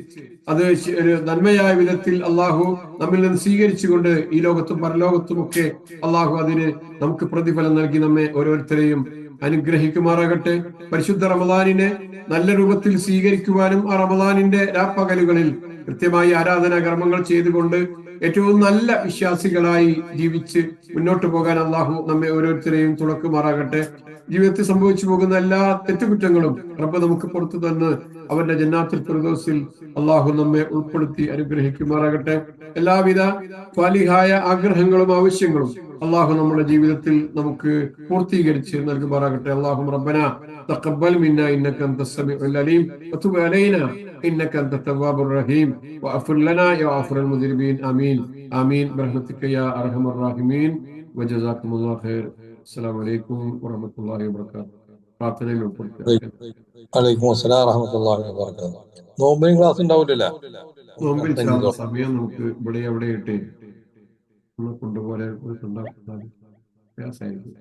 അത് ഒരു നന്മയായ വിധത്തിൽ അള്ളാഹു നമ്മിൽ നിന്ന് സ്വീകരിച്ചുകൊണ്ട് ഈ ലോകത്തും പരലോകത്തും ഒക്കെ അള്ളാഹു അതിന് നമുക്ക് പ്രതിഫലം നൽകി നമ്മെ ഓരോരുത്തരെയും അനുഗ്രഹിക്കുമാറാകട്ടെ. പരിശുദ്ധ റമദാനിനെ നല്ല രൂപത്തിൽ സ്വീകരിക്കുവാനും ആ റമദാനിന്റെ രാപ്പകലുകളിൽ കൃത്യമായി ആരാധനാ കർമ്മങ്ങൾ ചെയ്തുകൊണ്ട് ഏറ്റവും നല്ല വിശ്വാസികളായി ജീവിച്ച് മുന്നോട്ട് പോകാൻ അള്ളാഹു നമ്മെ ഓരോരുത്തരെയും തുണക്കുമാറാകട്ടെ. ജീവിതത്തിൽ സംഭവിച്ചു പോകുന്ന എല്ലാ തെറ്റുകുറ്റങ്ങളും റബ്ബ് നമുക്ക് പുറത്തു തന്ന് അവന്റെ ജന്നാത്തുൽ ഫിർദൗസിൽ അള്ളാഹു നമ്മെ ഉൾപ്പെടുത്തി അനുഗ്രഹിക്കുമാറാകട്ടെ. എല്ലാവിധ സ്വാലിഹായ ആഗ്രഹങ്ങളും ആവശ്യങ്ങളും അള്ളാഹു നമ്മുടെ ജീവിതത്തിൽ നമുക്ക് പൂർത്തീകരിച്ച് നൽകുമാറാകട്ടെ. അല്ലാഹുമ്മ റബ്ബനാ തഖബ്ബൽ മിന്നാ ഇന്നക അൻതസ് സമീഉൽ അലീം വതുബ് അലൈനാ ഇന്നക അൻതത് തവ്വാബുർ റഹീം വഅഫിർ ലനാ യാ ഗഫൂറൽ മുദ്രിബീൻ. ആമീൻ ആമീൻ ബിറഹ്മതിക യാ അർഹമർ റഹീമീൻ വജസാകുമുല്ലാഹു ഖൈർ. അസ്സലാമു അലൈക്കും വറഹ്മത്തുള്ളാഹി വബറകാതുഹു. പ്രാർത്ഥനയിൽ ഉൾപ്പെടുത്തുക. വലൈക്കും അസ്സലാം വറഹ്മത്തുള്ളാഹി വബറകാതുഹു. നോമ്പിന് ക്ലാസ് ഉണ്ടാവില്ല. നോമ്പിൽ സമയം നമുക്ക് ഇവിടെ അവിടെ ഇട്ടേ കൊണ്ടുപോലെ പ്രയാസമായിരിക്കും.